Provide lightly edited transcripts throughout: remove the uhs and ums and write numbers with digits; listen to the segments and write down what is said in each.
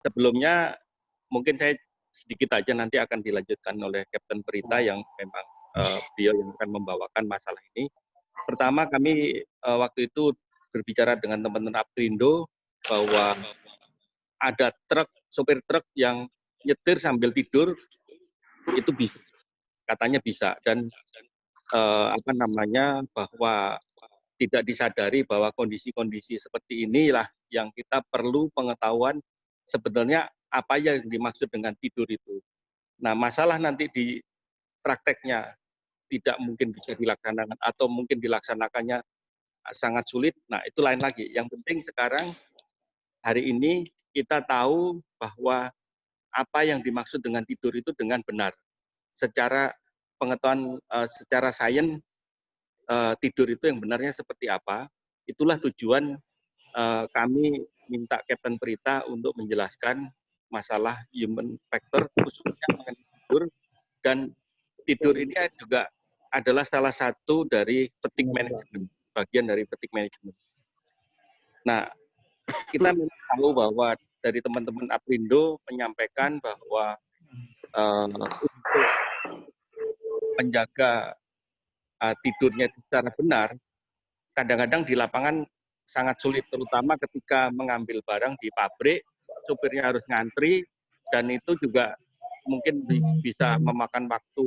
Sebelumnya mungkin saya sedikit aja nanti akan dilanjutkan oleh Kapten Prita yang memang beliau yang akan membawakan masalah ini. Pertama kami waktu itu berbicara dengan teman-teman Aprindo bahwa ada sopir truk yang nyetir sambil tidur itu bisa, katanya bisa, dan bahwa tidak disadari bahwa kondisi-kondisi seperti inilah yang kita perlu pengetahuan sebenarnya apa yang dimaksud dengan tidur itu. Nah, masalah nanti di prakteknya tidak mungkin bisa dilaksanakan atau mungkin dilaksanakannya sangat sulit. Nah, itu lain lagi. Yang penting sekarang hari ini kita tahu bahwa apa yang dimaksud dengan tidur itu dengan benar. Secara pengetahuan secara sains tidur itu yang benarnya seperti apa. Itulah tujuan kami minta Kapten Prita untuk menjelaskan masalah human factor khususnya mengenai tidur, dan tidur ini juga adalah salah satu dari fatigue management, bagian dari fatigue management. Nah, kita tahu bahwa dari teman-teman Aprindo menyampaikan bahwa untuk menjaga tidurnya secara benar, kadang-kadang di lapangan sangat sulit, terutama ketika mengambil barang di pabrik, supirnya harus ngantri, dan itu juga mungkin bisa memakan waktu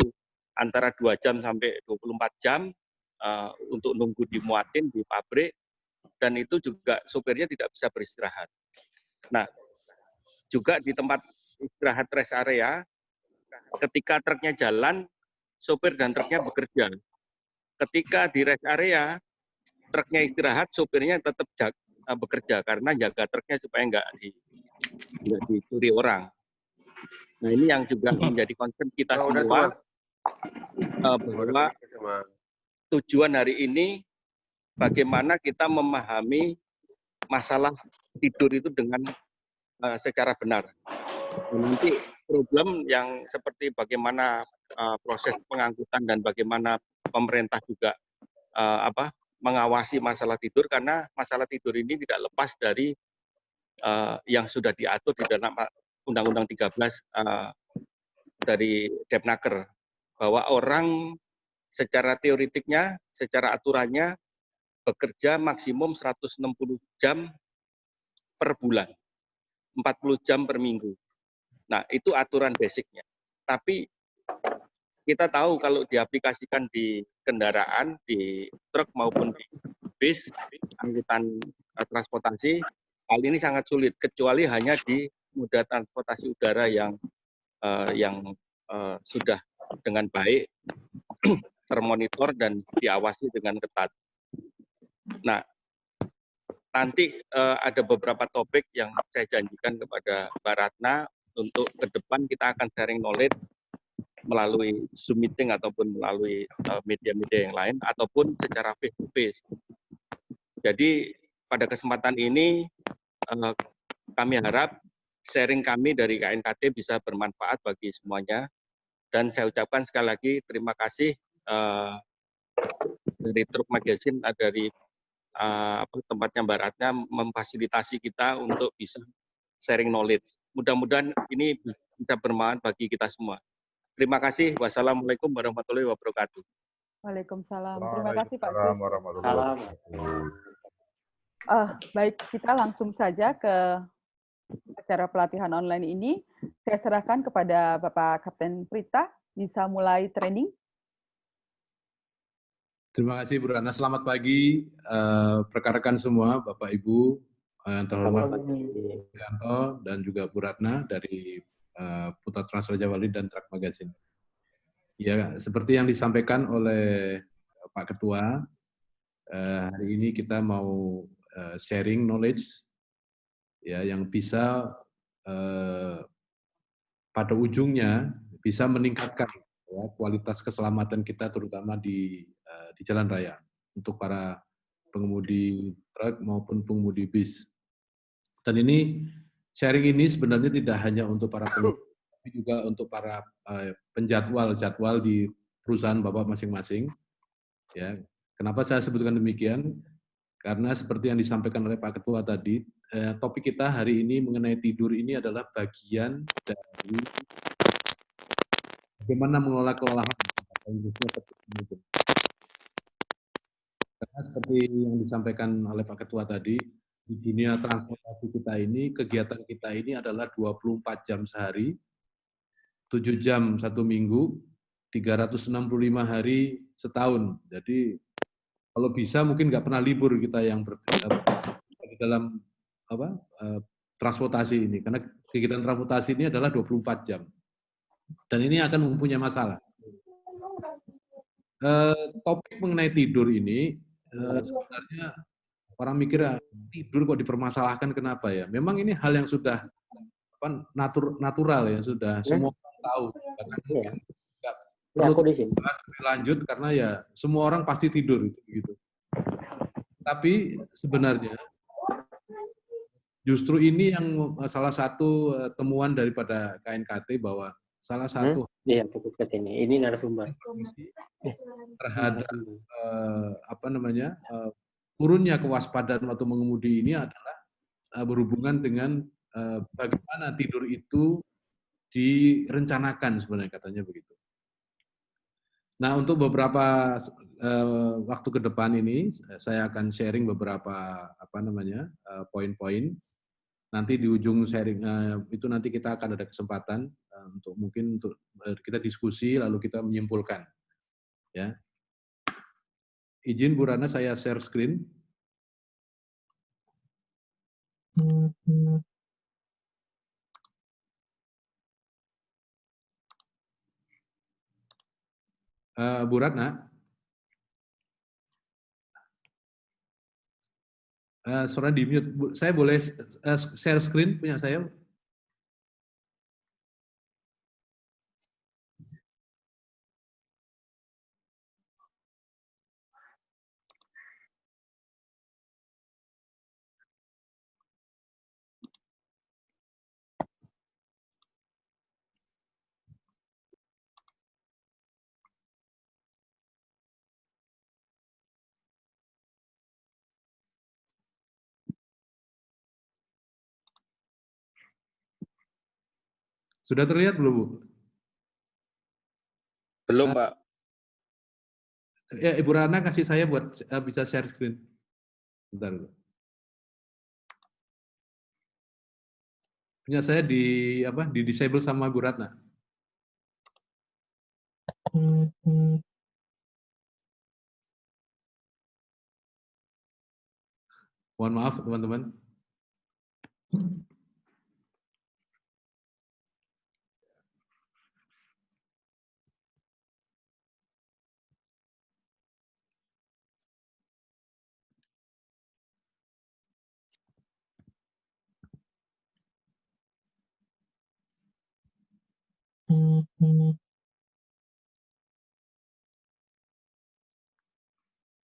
antara 2 jam sampai 24 jam untuk nunggu dimuatin di pabrik, dan itu juga supirnya tidak bisa beristirahat. Nah, juga di tempat istirahat rest area, ketika truknya jalan, supir dan truknya bekerja. Ketika di rest area, truknya istirahat, supirnya tetap bekerja karena jaga truknya supaya nggak dicuri orang. Nah, ini yang juga menjadi concern kita semua, bahwa tujuan hari ini bagaimana kita memahami masalah tidur itu dengan secara benar. Nanti problem yang seperti bagaimana proses pengangkutan dan bagaimana pemerintah juga mengawasi masalah tidur, karena masalah tidur ini tidak lepas dari yang sudah diatur di dalam Undang-Undang 13 dari Depnaker, bahwa orang secara teoritiknya, secara aturannya bekerja maksimum 160 jam per bulan, 40 jam per minggu. Nah, itu aturan basicnya. Tapi kita tahu kalau diaplikasikan di kendaraan, di truk maupun di bis, angkutan transportasi, hal ini sangat sulit, kecuali hanya di moda transportasi udara yang sudah dengan baik termonitor dan diawasi dengan ketat. Nah, nanti ada beberapa topik yang saya janjikan kepada Mbak Ratna untuk ke depan kita akan sharing knowledge melalui Zoom meeting ataupun melalui media-media yang lain ataupun secara face to face. Jadi pada kesempatan ini kami harap sharing kami dari KNKT bisa bermanfaat bagi semuanya, dan saya ucapkan sekali lagi terima kasih dari Truk Magazine, dari tempatnya Mbak Ratna memfasilitasi kita untuk bisa sharing knowledge. Mudah-mudahan ini bisa bermanfaat bagi kita semua. Terima kasih. Wassalamualaikum warahmatullahi wabarakatuh. Waalaikumsalam. Terima kasih Pak Sis. Warahmatullahi wabarakatuh. Baik, kita langsung saja ke acara pelatihan online ini. Saya serahkan kepada Bapak Kapten Prita, bisa mulai training. Terima kasih Bu Ratna. Selamat pagi rekan-rekan semua, Bapak Ibu yang terhormat, Pak Yanto dan juga Bu Ratna dari Putra Trans Raja Wali dan Truk Magazine. Ya, seperti yang disampaikan oleh Pak Ketua, hari ini kita mau sharing knowledge ya yang bisa pada ujungnya bisa meningkatkan ya, kualitas keselamatan kita terutama di jalan raya untuk para pengemudi truk maupun pengemudi bis. Dan ini sharing ini sebenarnya tidak hanya untuk para pengemudi, tapi juga untuk para penjadwal di perusahaan Bapak masing-masing. Ya, kenapa saya sebutkan demikian? Karena seperti yang disampaikan oleh Pak Ketua tadi, topik kita hari ini mengenai tidur ini adalah bagian dari bagaimana mengelola kelelahan. Bahasa Inggrisnya seperti itu. Karena seperti yang disampaikan oleh Pak Ketua tadi, di dunia transportasi kita ini, kegiatan kita ini adalah 24 jam sehari, 7 jam satu minggu, 365 hari setahun. Jadi kalau bisa mungkin nggak pernah libur kita yang di dalam transportasi ini, karena kegiatan transportasi ini adalah 24 jam. Dan ini akan mempunyai masalah. Topik mengenai tidur ini, sebenarnya orang mikir tidur kok dipermasalahkan, kenapa ya? Memang ini hal yang sudah natural ya, sudah semua orang tahu. Bahkan mungkin nggak perlu dibahas lebih lanjut karena ya semua orang pasti tidur gitu. Tapi sebenarnya justru ini yang salah satu temuan daripada KNKT bahwa salah satu ini narasumber terhadap turunnya kewaspadaan waktu mengemudi ini adalah berhubungan dengan bagaimana tidur itu direncanakan, sebenarnya katanya begitu. Nah, untuk beberapa waktu ke depan ini saya akan sharing beberapa poin-poin. Nanti di ujung sharing itu nanti kita akan ada kesempatan untuk kita diskusi lalu kita menyimpulkan. Ya. Izin Bu Rana, saya share screen. Bu Ratna, suara di mute. Saya boleh share screen punya saya? Sudah terlihat belum, Bu? Belum, Pak. Ya, Ibu Rana kasih saya buat bisa share screen. Bentar, Bu. Punya saya di disable sama Bu Ratna. Mohon maaf, teman-teman.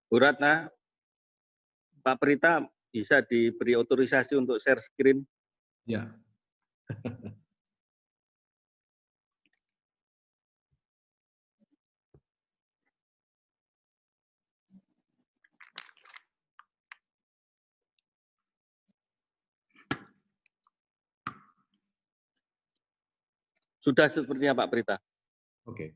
Bu Ratna, Pak Prita bisa diberi otorisasi untuk share screen? Ya. Sudah sepertinya Pak Prita. Oke.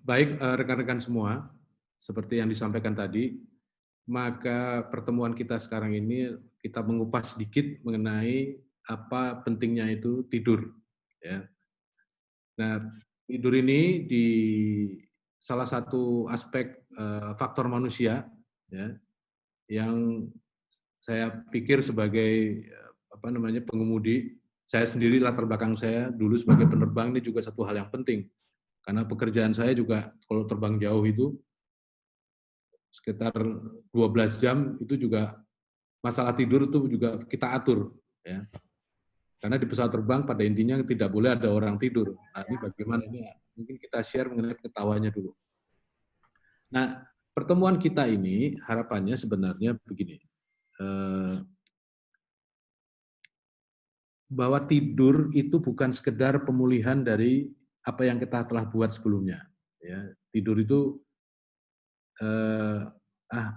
Baik, rekan-rekan semua, seperti yang disampaikan tadi, maka pertemuan kita sekarang ini kita mengupas sedikit mengenai apa pentingnya itu tidur. Ya. Nah, tidur ini di salah satu aspek faktor manusia, ya, yang saya pikir sebagai pengemudi, saya sendiri latar belakang saya dulu sebagai penerbang ini juga satu hal yang penting. Karena pekerjaan saya juga kalau terbang jauh itu sekitar 12 jam itu juga masalah tidur itu juga kita atur, ya. Karena di pesawat terbang pada intinya tidak boleh ada orang tidur. Nah, ini bagaimana ini mungkin kita share mengenai pengetahuannya dulu. Nah, pertemuan kita ini harapannya sebenarnya begini, bahwa tidur itu bukan sekedar pemulihan dari apa yang kita telah buat sebelumnya. Ya, tidur itu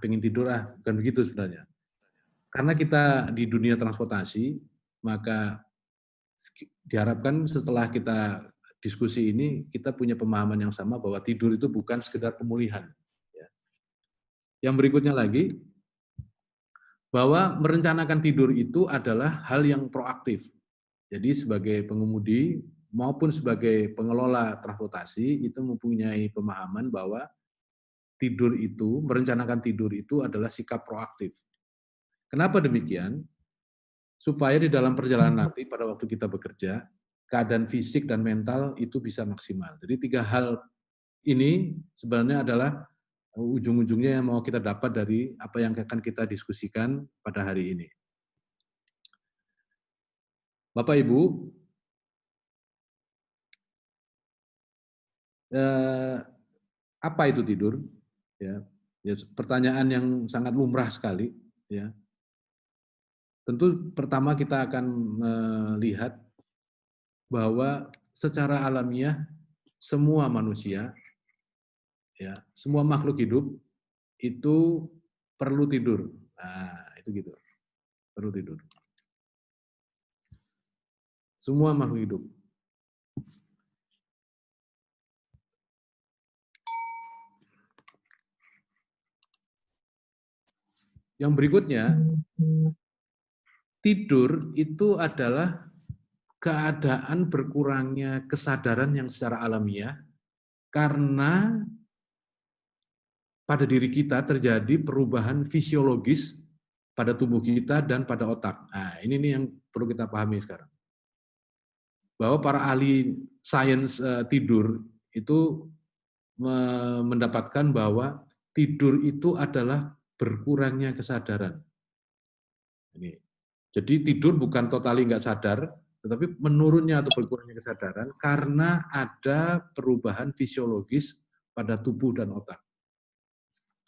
pengen tidur bukan begitu sebenarnya. Karena kita di dunia transportasi, maka diharapkan setelah kita diskusi ini, kita punya pemahaman yang sama bahwa tidur itu bukan sekedar pemulihan. Yang berikutnya lagi, bahwa merencanakan tidur itu adalah hal yang proaktif. Jadi sebagai pengemudi maupun sebagai pengelola transportasi, itu mempunyai pemahaman bahwa tidur itu, merencanakan tidur itu adalah sikap proaktif. Kenapa demikian? Supaya di dalam perjalanan nanti pada waktu kita bekerja, keadaan fisik dan mental itu bisa maksimal. Jadi 3 hal ini sebenarnya adalah ujung-ujungnya yang mau kita dapat dari apa yang akan kita diskusikan pada hari ini. Bapak Ibu, apa itu tidur? Ya, pertanyaan yang sangat lumrah sekali. Ya. Tentu pertama kita akan melihat bahwa secara alamiah semua manusia, ya, semua makhluk hidup itu perlu tidur. Nah, itu gitu. Perlu tidur. Semua makhluk hidup. Yang berikutnya, tidur itu adalah keadaan berkurangnya kesadaran yang secara alamiah karena pada diri kita terjadi perubahan fisiologis pada tubuh kita dan pada otak. Nah, ini nih yang perlu kita pahami sekarang. Bahwa para ahli sains tidur itu mendapatkan bahwa tidur itu adalah berkurangnya kesadaran. Ini. Jadi tidur bukan totali nggak sadar, tetapi menurunnya atau berkurangnya kesadaran karena ada perubahan fisiologis pada tubuh dan otak.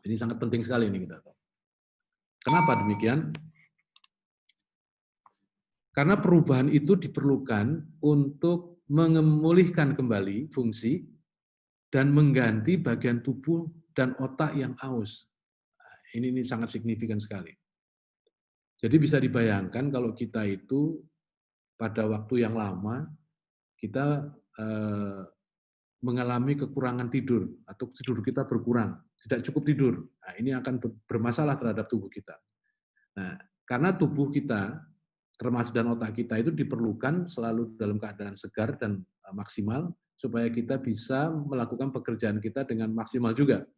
Ini sangat penting sekali ini kita tahu. Kenapa demikian? Karena perubahan itu diperlukan untuk memulihkan kembali fungsi dan mengganti bagian tubuh dan otak yang aus. Ini sangat signifikan sekali. Jadi bisa dibayangkan kalau kita itu pada waktu yang lama kita mengalami kekurangan tidur atau tidur kita berkurang, tidak cukup tidur. Nah, ini akan bermasalah terhadap tubuh kita. Nah, karena tubuh kita termasuk dan otak kita itu diperlukan selalu dalam keadaan segar dan maksimal supaya kita bisa melakukan pekerjaan kita dengan maksimal juga.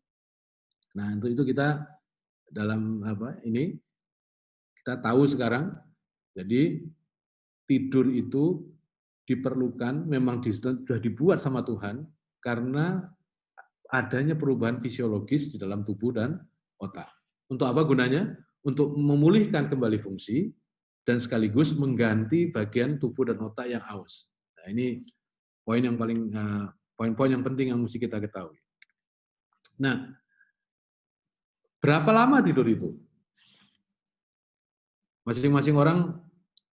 Nah, untuk itu kita dalam ini kita tahu sekarang, jadi tidur itu diperlukan, memang sudah dibuat sama Tuhan karena adanya perubahan fisiologis di dalam tubuh dan otak. Untuk apa gunanya? Untuk memulihkan kembali fungsi dan sekaligus mengganti bagian tubuh dan otak yang aus. Nah, ini poin yang paling poin-poin yang penting yang mesti kita ketahui. Nah, berapa lama tidur itu? Masing-masing orang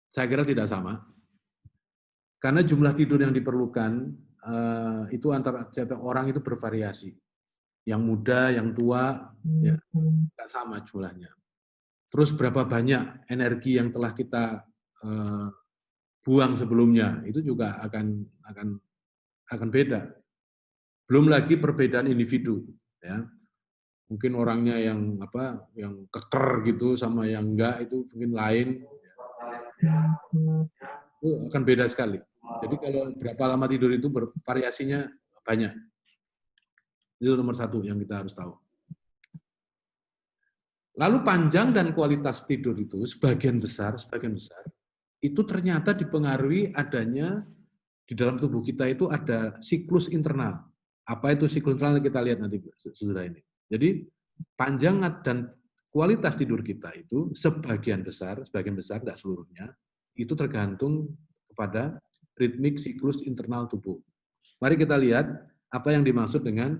saya kira tidak sama. Karena jumlah tidur yang diperlukan itu antara setiap orang itu bervariasi. Yang muda, yang tua, ya nggak sama jumlahnya. Terus berapa banyak energi yang telah kita buang sebelumnya itu juga akan beda. Belum lagi perbedaan individu, ya. Mungkin orangnya yang keker gitu sama yang enggak itu mungkin lain. Itu akan beda sekali. Jadi kalau berapa lama tidur itu variasinya banyak. Itu nomor satu yang kita harus tahu. Lalu panjang dan kualitas tidur itu sebagian besar itu ternyata dipengaruhi adanya di dalam tubuh kita itu ada siklus internal. Apa itu siklus internal kita lihat nanti sudah ini. Jadi panjang dan kualitas tidur kita itu sebagian besar tidak seluruhnya, itu tergantung kepada ritmik siklus internal tubuh. Mari kita lihat apa yang dimaksud dengan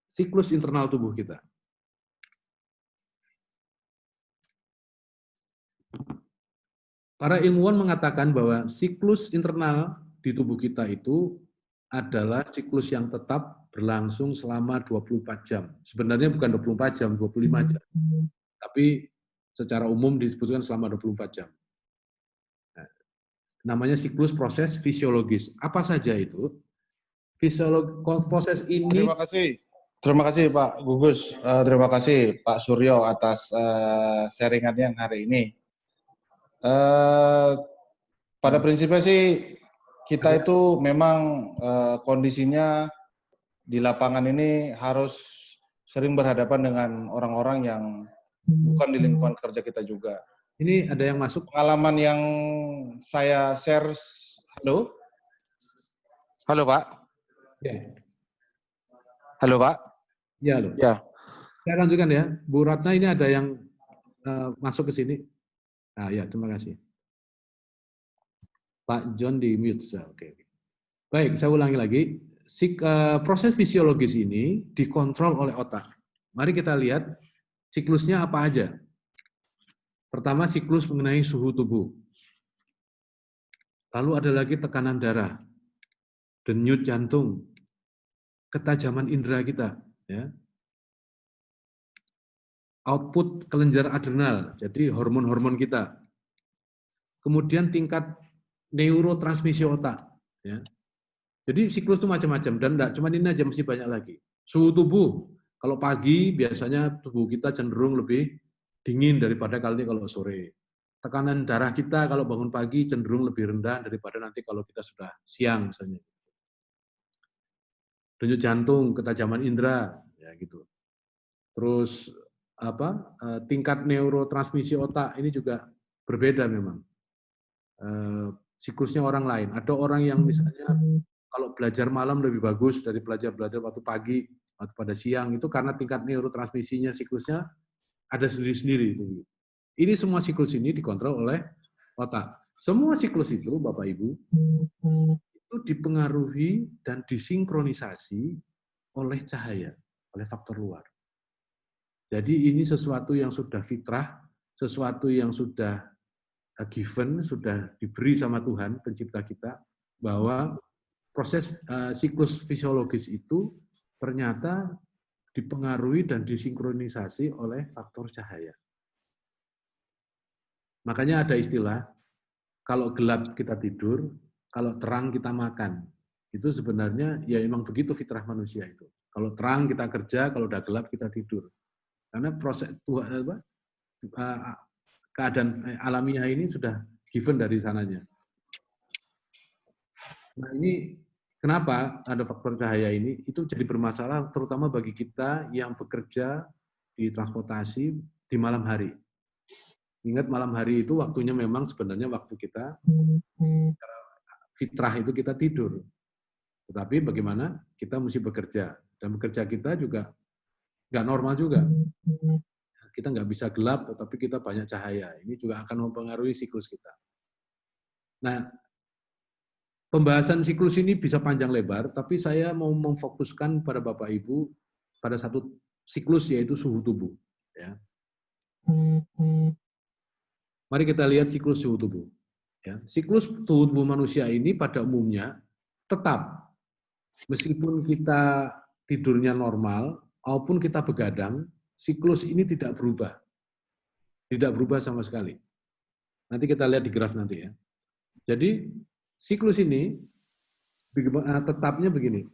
siklus internal tubuh kita. Para ilmuwan mengatakan bahwa siklus internal di tubuh kita itu adalah siklus yang tetap berlangsung selama 24 jam. Sebenarnya bukan 24 jam, 25 jam. Tapi secara umum disebutkan selama 24 jam. Nah, namanya siklus proses fisiologis. Apa saja itu? Proses ini... Terima kasih Pak Gugus. Terima kasih Pak Suryo atas sharingannya yang hari ini. Pada prinsipnya sih kita itu memang kondisinya di lapangan ini harus sering berhadapan dengan orang-orang yang bukan di lingkungan kerja kita juga. Ini ada yang masuk? Pengalaman yang saya share, halo? Halo Pak? Ya. Halo Pak? Ya, loh. Ya. Saya lanjutkan ya. Bu Ratna, ini ada yang masuk ke sini. Nah, ya, terima kasih. Pak John di mute. Oke. Baik, saya ulangi lagi. Proses fisiologis ini dikontrol oleh otak. Mari kita lihat siklusnya apa aja. Pertama, siklus mengenai suhu tubuh. Lalu ada lagi tekanan darah, denyut jantung, ketajaman indera kita, ya. Output kelenjar adrenal, jadi hormon-hormon kita. Kemudian tingkat neurotransmisi otak, ya. Jadi siklus itu macam-macam, dan enggak cuma ini aja, masih banyak lagi. Suhu tubuh, kalau pagi biasanya tubuh kita cenderung lebih dingin daripada kalau sore. Tekanan darah kita kalau bangun pagi cenderung lebih rendah daripada nanti kalau kita sudah siang misalnya. Denyut jantung, ketajaman indera, ya gitu. Terus tingkat neurotransmisi otak ini juga berbeda memang. Siklusnya orang lain. Ada orang yang misalnya kalau belajar malam lebih bagus dari belajar waktu pagi atau pada siang, itu karena tingkat neurotransmisinya, siklusnya ada sendiri-sendiri. Ini semua siklus ini dikontrol oleh otak. Semua siklus itu, Bapak Ibu, itu dipengaruhi dan disinkronisasi oleh cahaya, oleh faktor luar. Jadi ini sesuatu yang sudah fitrah, sesuatu yang sudah given, sudah diberi sama Tuhan, pencipta kita, bahwa proses siklus fisiologis itu ternyata dipengaruhi dan disinkronisasi oleh faktor cahaya. Makanya ada istilah, kalau gelap kita tidur, kalau terang kita makan. Itu sebenarnya ya memang begitu fitrah manusia itu. Kalau terang kita kerja, kalau udah gelap kita tidur. Karena proses keadaan alamiah ini sudah given dari sananya. Nah ini kenapa ada faktor cahaya ini? Itu jadi bermasalah terutama bagi kita yang bekerja di transportasi di malam hari. Ingat malam hari itu waktunya memang sebenarnya waktu kita fitrah itu kita tidur. Tetapi bagaimana kita mesti bekerja. Dan bekerja kita juga nggak normal juga. Kita nggak bisa gelap, tetapi kita banyak cahaya. Ini juga akan mempengaruhi siklus kita. Nah, pembahasan siklus ini bisa panjang lebar, tapi saya mau memfokuskan pada Bapak Ibu pada satu siklus, yaitu suhu tubuh. Ya. Mari kita lihat siklus suhu tubuh. Ya. Siklus suhu tubuh manusia ini pada umumnya tetap, meskipun kita tidurnya normal, maupun kita begadang, siklus ini tidak berubah. Tidak berubah sama sekali. Nanti kita lihat di graf nanti ya. Jadi siklus ini tetapnya begini.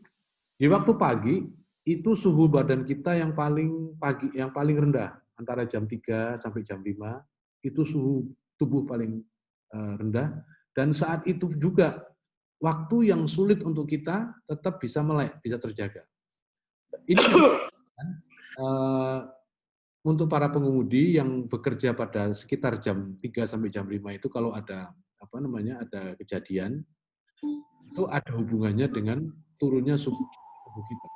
Di waktu pagi itu suhu badan kita yang paling rendah, antara jam 3 sampai jam 5 itu suhu tubuh paling rendah, dan saat itu juga waktu yang sulit untuk kita tetap bisa melek, bisa terjaga. Ini untuk para pengemudi yang bekerja pada sekitar jam 3 sampai jam 5 itu, kalau ada ada kejadian, itu ada hubungannya dengan turunnya suhu tubuh kita.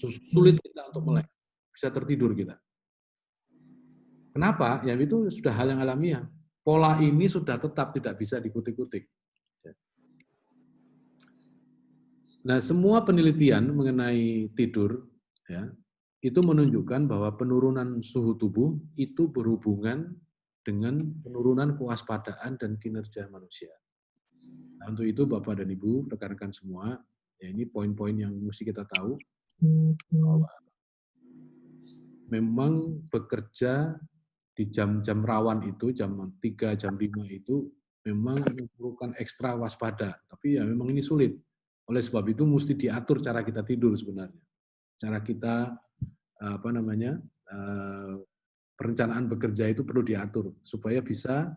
Sulit kita untuk melek, bisa tertidur kita. Kenapa? Ya itu sudah hal yang alamiah. Pola ini sudah tetap, tidak bisa dikutik-kutik. Nah, semua penelitian mengenai tidur ya, itu menunjukkan bahwa penurunan suhu tubuh itu berhubungan dengan penurunan kewaspadaan dan kinerja manusia. Nah, untuk itu Bapak dan Ibu, rekan-rekan semua, ya ini poin-poin yang mesti kita tahu bahwa memang bekerja di jam-jam rawan itu, jam 3, jam 5 itu memang memerlukan ekstra waspada. Tapi ya memang ini sulit. Oleh sebab itu mesti diatur cara kita tidur sebenarnya. Cara kita perencanaan bekerja itu perlu diatur supaya bisa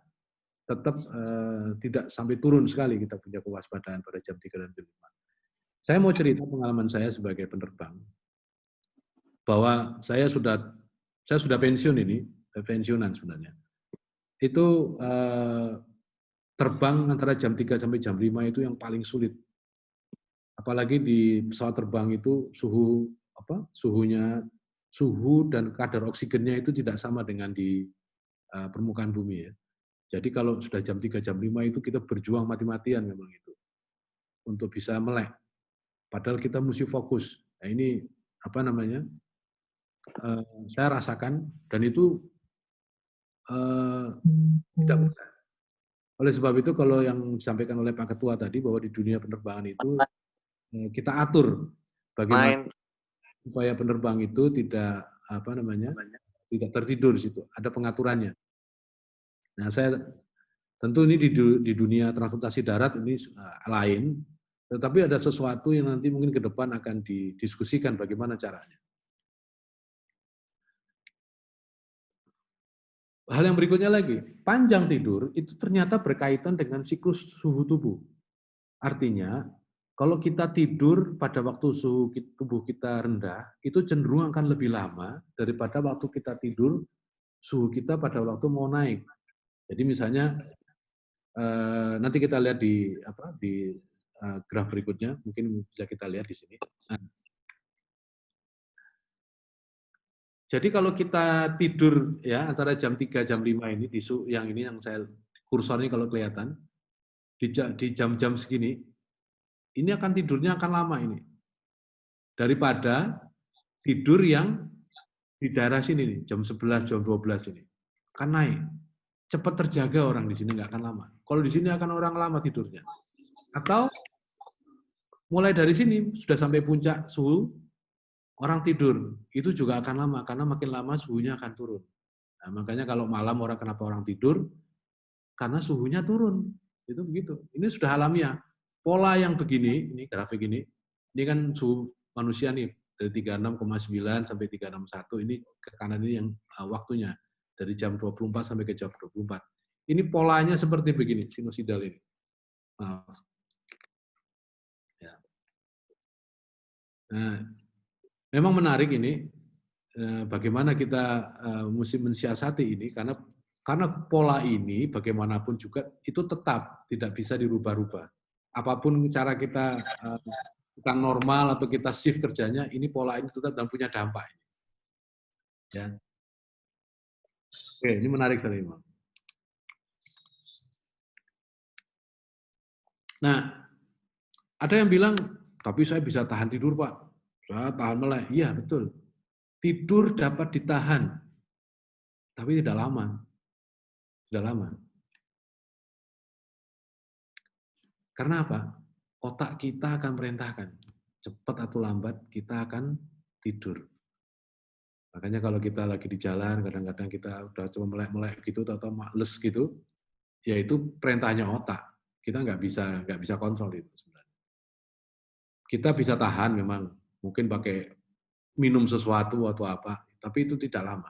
tetap tidak sampai turun sekali kita punya kewaspadaan pada jam 3 dan jam 5. Saya mau cerita pengalaman saya sebagai penerbang bahwa saya sudah pensiun ini, pensiunan sebenarnya. Itu terbang antara jam 3 sampai jam 5 itu yang paling sulit. Apalagi di pesawat terbang itu suhu dan kadar oksigennya itu tidak sama dengan di permukaan bumi ya. Jadi kalau sudah jam 3, jam 5 itu kita berjuang mati-matian memang itu untuk bisa melek. Padahal kita mesti fokus. Nah ini saya rasakan dan itu tidak mudah. Oleh sebab itu kalau yang disampaikan oleh Pak Ketua tadi bahwa di dunia penerbangan itu kita atur bagaimana supaya penerbang itu tidak tidak tertidur di situ. Ada pengaturannya. Nah, saya tentu ini di dunia transportasi darat ini lain, tetapi ada sesuatu yang nanti mungkin ke depan akan didiskusikan bagaimana caranya. Hal yang berikutnya lagi, panjang tidur itu ternyata berkaitan dengan siklus suhu tubuh. Artinya, kalau kita tidur pada waktu suhu tubuh kita rendah, itu cenderung akan lebih lama daripada waktu kita tidur suhu kita pada waktu mau naik. Jadi misalnya nanti kita lihat di graf berikutnya, mungkin bisa kita lihat di sini. Nah, jadi kalau kita tidur ya antara jam 3 jam 5 ini yang saya kursornya kalau kelihatan di jam-jam segini ini akan tidurnya akan lama ini. Daripada tidur yang di daerah sini nih, jam 11 jam 12 ini. Akan naik. Cepat terjaga orang di sini nggak akan lama. Kalau di sini akan orang lama tidurnya. Atau mulai dari sini sudah sampai puncak suhu orang tidur, itu juga akan lama karena makin lama suhunya akan turun. Nah, makanya kalau malam kenapa orang tidur? Karena suhunya turun. Itu begitu. Ini sudah alamiah. Pola yang begini, ini grafik ini kan suhu manusia nih dari 36,9 sampai 361 ini ke kanan ini yang waktunya dari jam 24 sampai ke jam 24. Ini polanya seperti begini, sinusoidal ini. Maaf. Ya. Nah, memang menarik ini bagaimana kita mesti mensiasati ini karena pola ini bagaimanapun juga itu tetap tidak bisa dirubah-rubah. Apapun cara kita normal atau kita shift kerjanya, ini pola ini tetap dan punya dampak. Ya. Oke, ini menarik sekali, Bang. Nah, ada yang bilang, tapi saya bisa tahan tidur, Pak. Saya tahan melek. Iya, betul. Tidur dapat ditahan, tapi tidak lama. Tidak lama. Karena apa? Otak kita akan merintahkan. Cepat atau lambat, kita akan tidur. Makanya kalau kita lagi di jalan, kadang-kadang kita udah cuma melek-melek gitu, atau males gitu, ya itu perintahnya otak. Kita nggak bisa kontrol itu sebenarnya. Kita bisa tahan memang, mungkin pakai minum sesuatu atau apa, tapi itu tidak lama.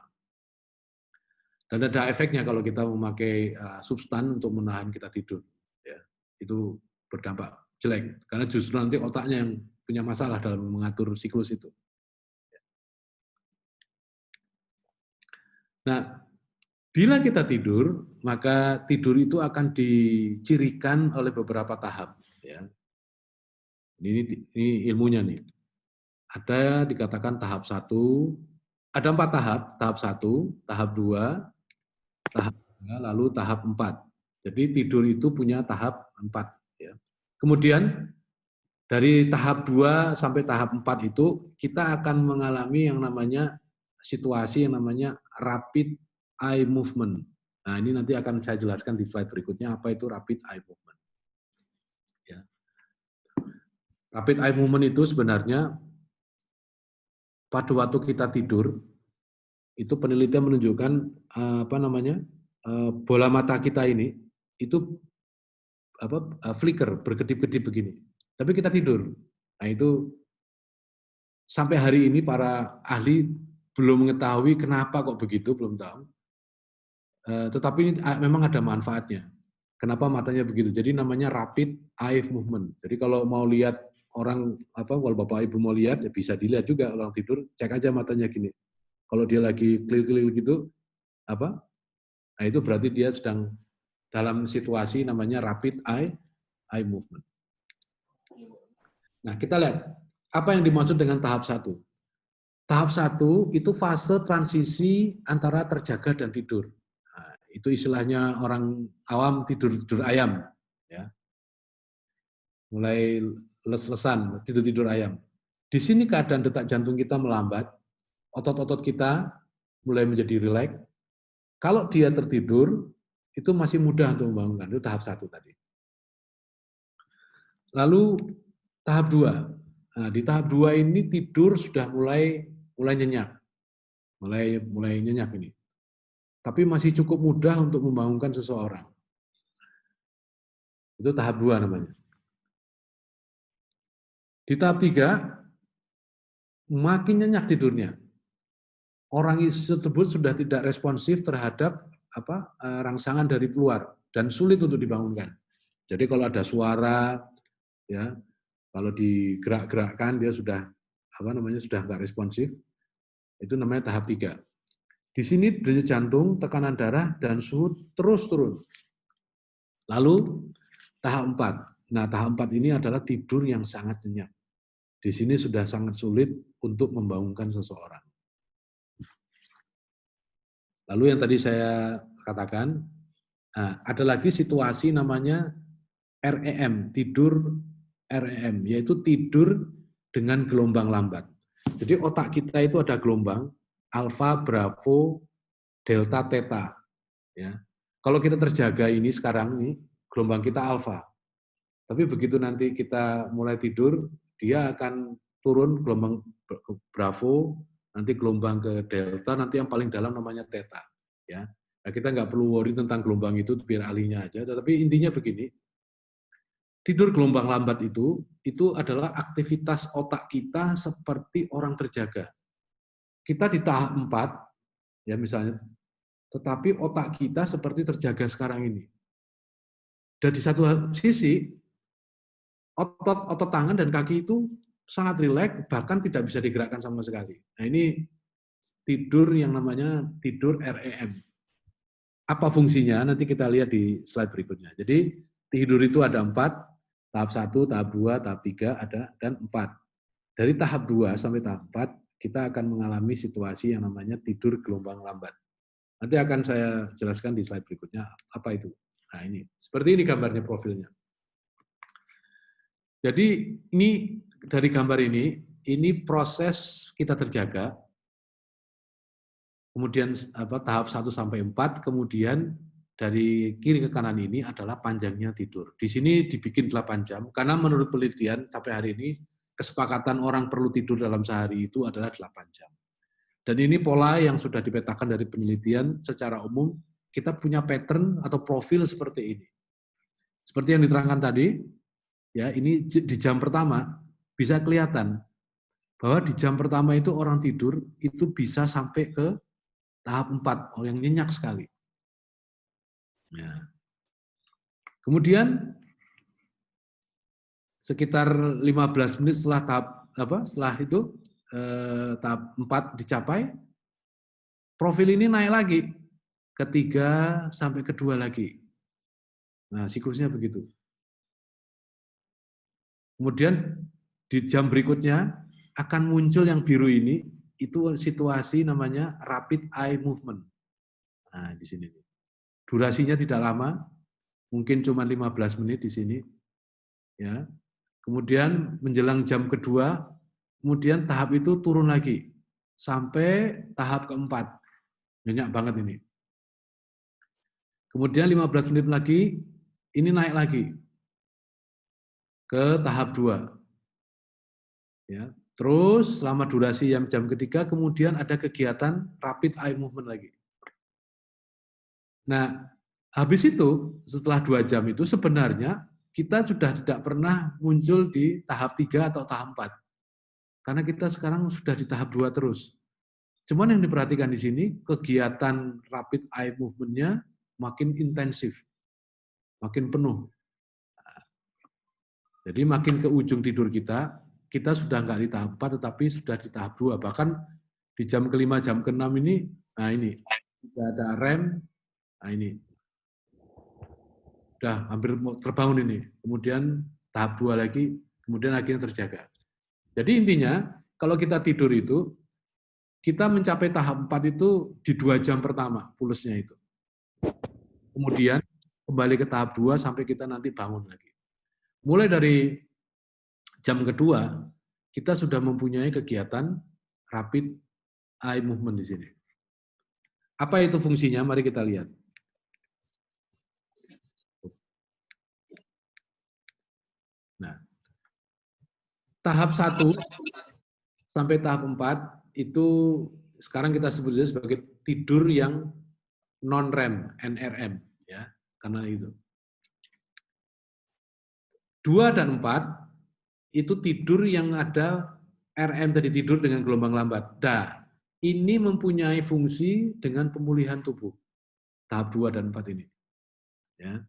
Dan ada efeknya kalau kita memakai substan untuk menahan kita tidur. Ya, itu berdampak jelek, karena justru nanti otaknya yang punya masalah dalam mengatur siklus itu. Nah, bila kita tidur, maka tidur itu akan dicirikan oleh beberapa tahap. Ya. Ini ilmunya nih. Ada dikatakan tahap 1, ada 4 tahap. Tahap 1, tahap 2, tahap 3, lalu tahap 4. Jadi tidur itu punya tahap 4. Ya. Kemudian Dari tahap 2 sampai tahap 4 itu kita akan mengalami yang namanya situasi yang namanya rapid eye movement. Nah, ini nanti akan saya jelaskan di slide berikutnya apa itu rapid eye movement. Ya. Rapid eye movement itu sebenarnya pada waktu kita tidur itu penelitian menunjukkan bola mata kita ini itu flicker, berkedip-kedip begini. Tapi kita tidur. Nah, itu sampai hari ini para ahli belum mengetahui kenapa kok begitu, belum tahu. Tetapi ini memang ada manfaatnya. Kenapa matanya begitu? Jadi namanya rapid eye movement. Jadi kalau mau lihat orang kalau Bapak Ibu mau lihat ya bisa dilihat juga orang tidur, cek aja matanya gini. Kalau dia lagi keliru-keliru gitu, nah itu berarti dia sedang dalam situasi namanya rapid eye movement. Nah, kita lihat apa yang dimaksud dengan tahap 1. Tahap 1 itu fase transisi antara terjaga dan tidur. Nah, itu istilahnya orang awam tidur ayam, ya. Mulai les-lesan, tidur ayam. Di sini keadaan detak jantung kita melambat, otot-otot kita mulai menjadi rileks. Kalau dia tertidur, itu masih mudah untuk membangunkan. Itu tahap 1 tadi. Lalu tahap 2. Nah, di tahap 2 ini tidur sudah mulai nyenyak. Mulai nyenyak ini. Tapi masih cukup mudah untuk membangunkan seseorang. Itu tahap 2 namanya. Di tahap 3, makin nyenyak tidurnya. Orang tersebut sudah tidak responsif terhadap rangsangan dari luar dan sulit untuk dibangunkan. Jadi kalau ada suara, ya, kalau digerak-gerakkan dia sudah sudah nggak responsif. Itu namanya tahap 3. Di sini denyut jantung, tekanan darah dan suhu terus turun. Lalu tahap 4. Nah, tahap 4 ini adalah tidur yang sangat nyenyak. Di sini sudah sangat sulit untuk membangunkan seseorang. Lalu yang tadi saya katakan, ada lagi situasi namanya REM, tidur REM, yaitu tidur dengan gelombang lambat. Jadi otak kita itu ada gelombang alfa, bravo, delta, theta. Ya. Kalau kita terjaga ini sekarang ini gelombang kita alfa. Tapi begitu nanti kita mulai tidur, dia akan turun gelombang bravo, nanti gelombang ke delta, nanti yang paling dalam namanya theta. Ya. Nah, kita nggak perlu worry tentang gelombang itu, biar ahlinya aja. Tapi intinya begini, tidur gelombang lambat itu adalah aktivitas otak kita seperti orang terjaga. Kita di tahap 4, ya misalnya, tetapi otak kita seperti terjaga sekarang ini. Dan di satu sisi, otot tangan dan kaki itu sangat rileks, bahkan tidak bisa digerakkan sama sekali. Nah, ini tidur yang namanya tidur REM. Apa fungsinya? Nanti kita lihat di slide berikutnya. Jadi tidur itu ada 4, tahap 1, tahap 2, tahap 3 ada, dan 4. Dari tahap 2 sampai tahap 4, kita akan mengalami situasi yang namanya tidur gelombang lambat. Nanti akan saya jelaskan di slide berikutnya apa itu. Nah, ini seperti ini gambarnya profilnya. Jadi ini dari gambar ini proses kita terjaga. Kemudian tahap 1 sampai 4, kemudian dari kiri ke kanan ini adalah panjangnya tidur. Di sini dibikin 8 jam karena menurut penelitian sampai hari ini kesepakatan orang perlu tidur dalam sehari itu adalah 8 jam. Dan ini pola yang sudah dipetakan dari penelitian secara umum, kita punya pattern atau profil seperti ini. Seperti yang diterangkan tadi, ya ini di jam pertama bisa kelihatan bahwa di jam pertama itu orang tidur itu bisa sampai ke tahap 4, orang yang nyenyak sekali. Ya. Kemudian sekitar 15 menit setelah tahap 4 dicapai, profil ini naik lagi ke 3 sampai ke 2 lagi. Nah, siklusnya begitu. Kemudian di jam berikutnya akan muncul yang biru ini, itu situasi namanya rapid eye movement. Nah, di sini. Durasinya tidak lama, mungkin cuma 15 menit di sini. Ya. kemudian menjelang jam kedua, kemudian tahap itu turun lagi sampai tahap keempat. Banyak banget ini. Kemudian 15 menit lagi, ini naik lagi ke tahap 2. Ya. Terus selama durasi jam ketiga, kemudian ada kegiatan rapid eye movement lagi. Nah, habis itu, setelah 2 jam itu sebenarnya kita sudah tidak pernah muncul di tahap 3 atau tahap 4. Karena kita sekarang sudah di tahap 2 terus. Cuman yang diperhatikan di sini, kegiatan rapid eye movement-nya makin intensif, makin penuh. Jadi makin ke ujung tidur kita sudah nggak di tahap 4, tetapi sudah di tahap 2. Bahkan di jam ke-5, jam ke-6 ini, nah ini, sudah ada REM, nah ini, udah hampir mau terbangun ini. Kemudian tahap 2 lagi, kemudian akhirnya terjaga. Jadi intinya, kalau kita tidur itu, kita mencapai tahap 4 itu di 2 jam pertama, pulusnya itu. Kemudian kembali ke tahap 2 sampai kita nanti bangun lagi. Mulai dari jam kedua, kita sudah mempunyai kegiatan rapid eye movement di sini. Apa itu fungsinya? Mari kita lihat. Nah, tahap 1 sampai tahap 4 itu sekarang kita sebutnya sebagai tidur yang non-REM, NRM, ya, karena itu. 2 dan 4 itu tidur yang ada RM tadi, tidur dengan gelombang lambat. Nah, ini mempunyai fungsi dengan pemulihan tubuh. Tahap 2 dan 4 ini. Ya.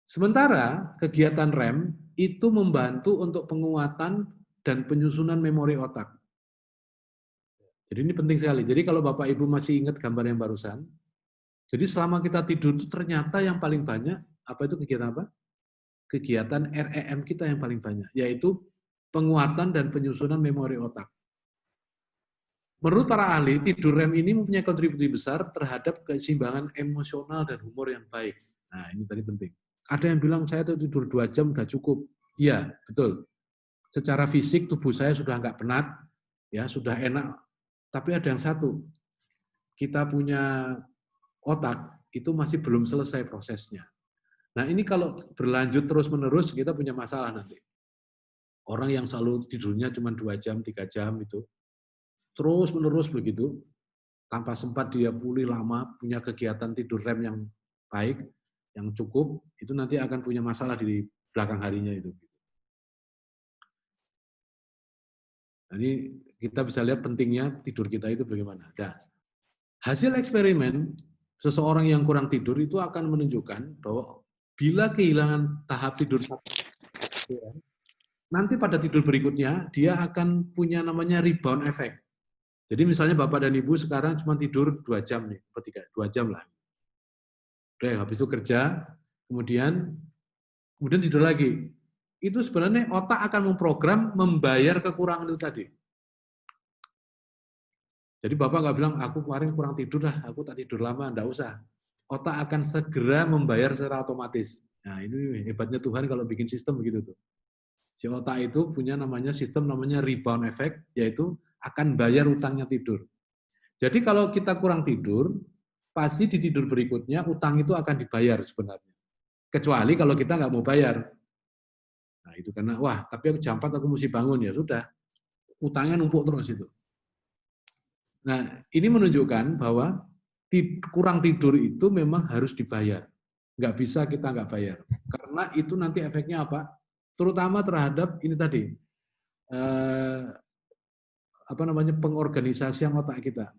Sementara kegiatan REM itu membantu untuk penguatan dan penyusunan memori otak. Jadi ini penting sekali. Jadi kalau Bapak Ibu masih ingat gambar yang barusan, jadi selama kita tidur itu ternyata yang paling banyak, apa itu kegiatan apa? Kegiatan REM kita yang paling banyak, yaitu penguatan dan penyusunan memori otak. Menurut para ahli, tidur REM ini mempunyai kontribusi besar terhadap keseimbangan emosional dan humor yang baik. Nah, ini tadi penting. Ada yang bilang, saya tuh tidur 2 jam udah cukup. Iya, betul. Secara fisik, tubuh saya sudah nggak penat, ya sudah enak. Tapi ada yang satu, kita punya otak, itu masih belum selesai prosesnya. Nah, ini kalau berlanjut terus-menerus, kita punya masalah nanti. Orang yang selalu tidurnya cuma 2 jam, 3 jam itu, terus-menerus begitu, tanpa sempat dia pulih lama, punya kegiatan tidur REM yang baik, yang cukup, itu nanti akan punya masalah di belakang harinya itu. Nah, ini kita bisa lihat pentingnya tidur kita itu bagaimana. Nah, hasil eksperimen, seseorang yang kurang tidur itu akan menunjukkan bahwa bila kehilangan tahap tidur, nanti pada tidur berikutnya, dia akan punya namanya rebound effect. Jadi misalnya Bapak dan Ibu sekarang cuma tidur 2 jam nih, 2 jam lah. Udah, habis itu kerja, kemudian tidur lagi. Itu sebenarnya otak akan memprogram membayar kekurangan itu tadi. Jadi Bapak nggak bilang, aku kemarin kurang tidur lah, aku tak tidur lama, enggak usah. Otak akan segera membayar secara otomatis. Nah, ini hebatnya Tuhan kalau bikin sistem begitu tuh. Si otak itu punya namanya sistem namanya rebound effect, yaitu akan bayar utangnya tidur. Jadi kalau kita kurang tidur, pasti di tidur berikutnya utang itu akan dibayar sebenarnya. Kecuali kalau kita nggak mau bayar. Nah itu karena, wah tapi aku jam 4 aku mesti bangun, ya sudah. Utangnya numpuk terus itu. Nah ini menunjukkan bahwa kurang tidur itu memang harus dibayar. Nggak bisa kita nggak bayar. Karena itu nanti efeknya apa? Terutama terhadap ini tadi, pengorganisasian otak kita,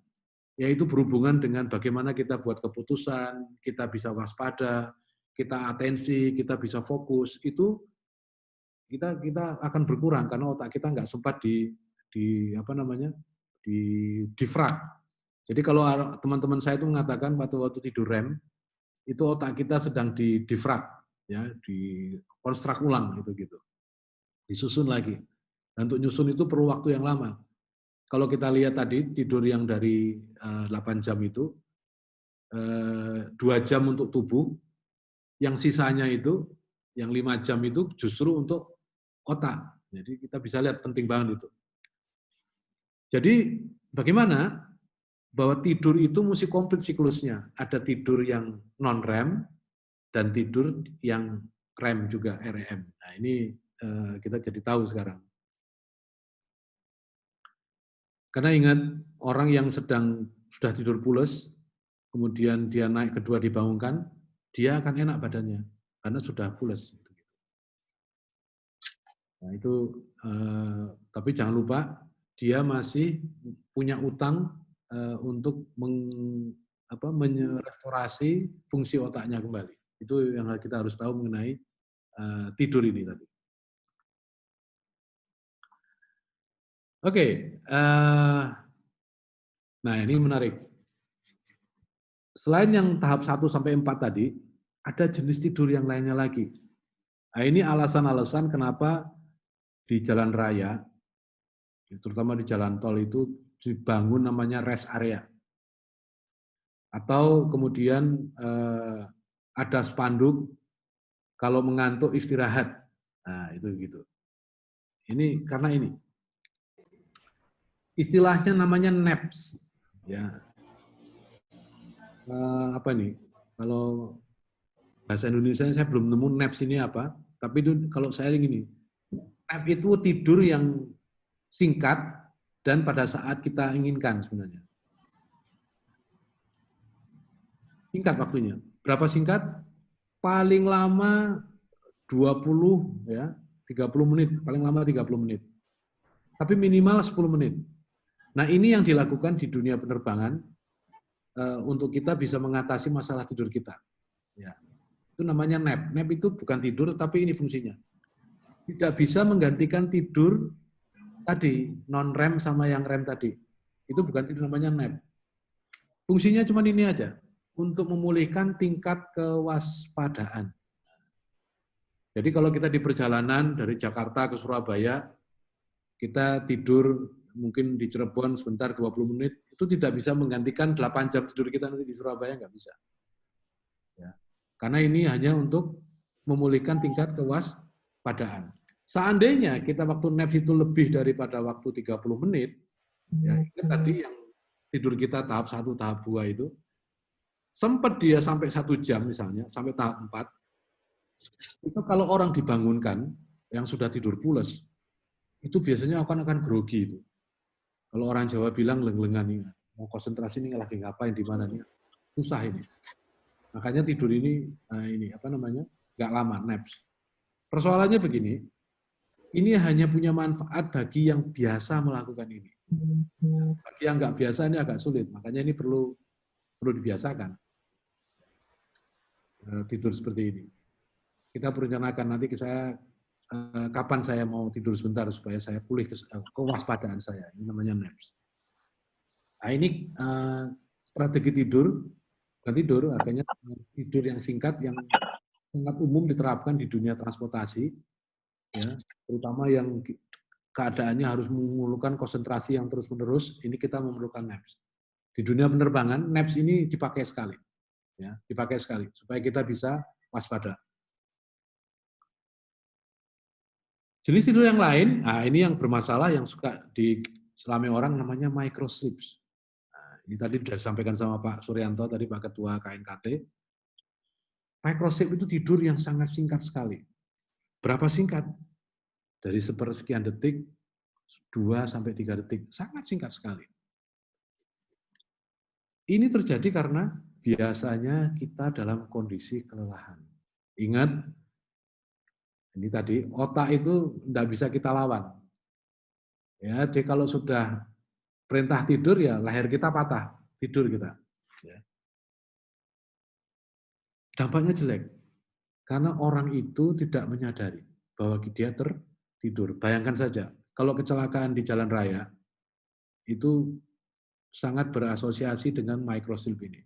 yaitu berhubungan dengan bagaimana kita buat keputusan, kita bisa waspada, kita atensi, kita bisa fokus, itu kita akan berkurang karena otak kita nggak sempat difrag. Jadi kalau teman-teman saya itu mengatakan waktu tidur REM, itu otak kita sedang difrag, ya, dikonstruk ulang gitu, disusun lagi. Dan untuk nyusun itu perlu waktu yang lama. Kalau kita lihat tadi tidur yang dari 8 jam itu 2 jam untuk tubuh, yang sisanya itu Yang 5 jam itu justru untuk otak. Jadi kita bisa lihat penting banget itu. Jadi bagaimana bahwa tidur itu mesti komplit siklusnya. Ada tidur yang non-REM dan tidur yang REM juga, REM. Nah ini kita jadi tahu sekarang. Karena ingat, orang yang sudah tidur pules, kemudian dia naik kedua dibangunkan, dia akan enak badannya karena sudah pules. Nah itu, tapi jangan lupa dia masih punya utang untuk merestorasi fungsi otaknya kembali. Itu yang kita harus tahu mengenai tidur ini tadi. Oke, nah ini menarik. Selain yang tahap 1 sampai 4 tadi, ada jenis tidur yang lainnya lagi. Nah ini alasan-alasan kenapa di jalan raya, terutama di jalan tol itu dibangun namanya rest area. Atau kemudian ada spanduk, kalau mengantuk istirahat. Nah itu gitu. Ini karena ini. Istilahnya namanya naps. Ya. Apa nih? Kalau bahasa Indonesia saya belum nemu naps ini apa. Tapi itu kalau saya gini, nap itu tidur yang singkat dan pada saat kita inginkan sebenarnya. Singkat waktunya. Berapa singkat? Paling lama 20 ya, 30 menit, paling lama 30 menit. Tapi minimal 10 menit. Nah, ini yang dilakukan di dunia penerbangan untuk kita bisa mengatasi masalah tidur kita. Ya. Itu namanya nap. Nap itu bukan tidur, tapi ini fungsinya. Tidak bisa menggantikan tidur tadi, non-REM sama yang REM tadi. Itu bukan tidur, namanya nap. Fungsinya cuma ini aja, untuk memulihkan tingkat kewaspadaan. Jadi kalau kita di perjalanan dari Jakarta ke Surabaya, kita tidur mungkin di Cirebon sebentar 20 menit, itu tidak bisa menggantikan 8 jam tidur kita nanti di Surabaya, nggak bisa. Ya. Karena ini hanya untuk memulihkan tingkat kewaspadaan. Seandainya kita waktu nap itu lebih daripada waktu 30 menit, ya itu tadi yang tidur kita tahap 1, tahap 2 itu, sempat dia sampai 1 jam misalnya, sampai tahap 4, itu kalau orang dibangunkan, yang sudah tidur pules, itu biasanya akan grogi itu. Kalau orang Jawa bilang leng-lengan nih, mau konsentrasi nih lagi ngapain di mana nih, susah ini. Makanya tidur ini nggak lama, naps. Persoalannya begini, ini hanya punya manfaat bagi yang biasa melakukan ini. Bagi yang nggak biasa ini agak sulit, makanya ini perlu dibiasakan. Tidur seperti ini. Kita berencanakan nanti kapan saya mau tidur sebentar supaya saya pulih kewaspadaan saya. Ini namanya naps. Nah ini strategi tidur, bukan tidur, artinya tidur yang singkat yang sangat umum diterapkan di dunia transportasi, ya, terutama yang keadaannya harus memerlukan konsentrasi yang terus-menerus. Ini kita memerlukan naps. Di dunia penerbangan, naps ini dipakai sekali, ya, dipakai sekali supaya kita bisa waspada. Jenis tidur yang lain, nah ini yang bermasalah yang suka diselami orang namanya microsleeps. Nah, ini tadi sudah disampaikan sama Pak Suryanto, tadi Pak Ketua KNKT. Microsleep itu tidur yang sangat singkat sekali. Berapa singkat? Dari sepersekian detik, 2-3 detik. Sangat singkat sekali. Ini terjadi karena biasanya kita dalam kondisi kelelahan. Ingat, ini tadi, otak itu tidak bisa kita lawan. Ya, jadi kalau sudah perintah tidur, ya leher kita patah, tidur kita. Ya. Dampaknya jelek, karena orang itu tidak menyadari bahwa dia tertidur. Bayangkan saja, kalau kecelakaan di jalan raya, itu sangat berasosiasi dengan microsleep ini.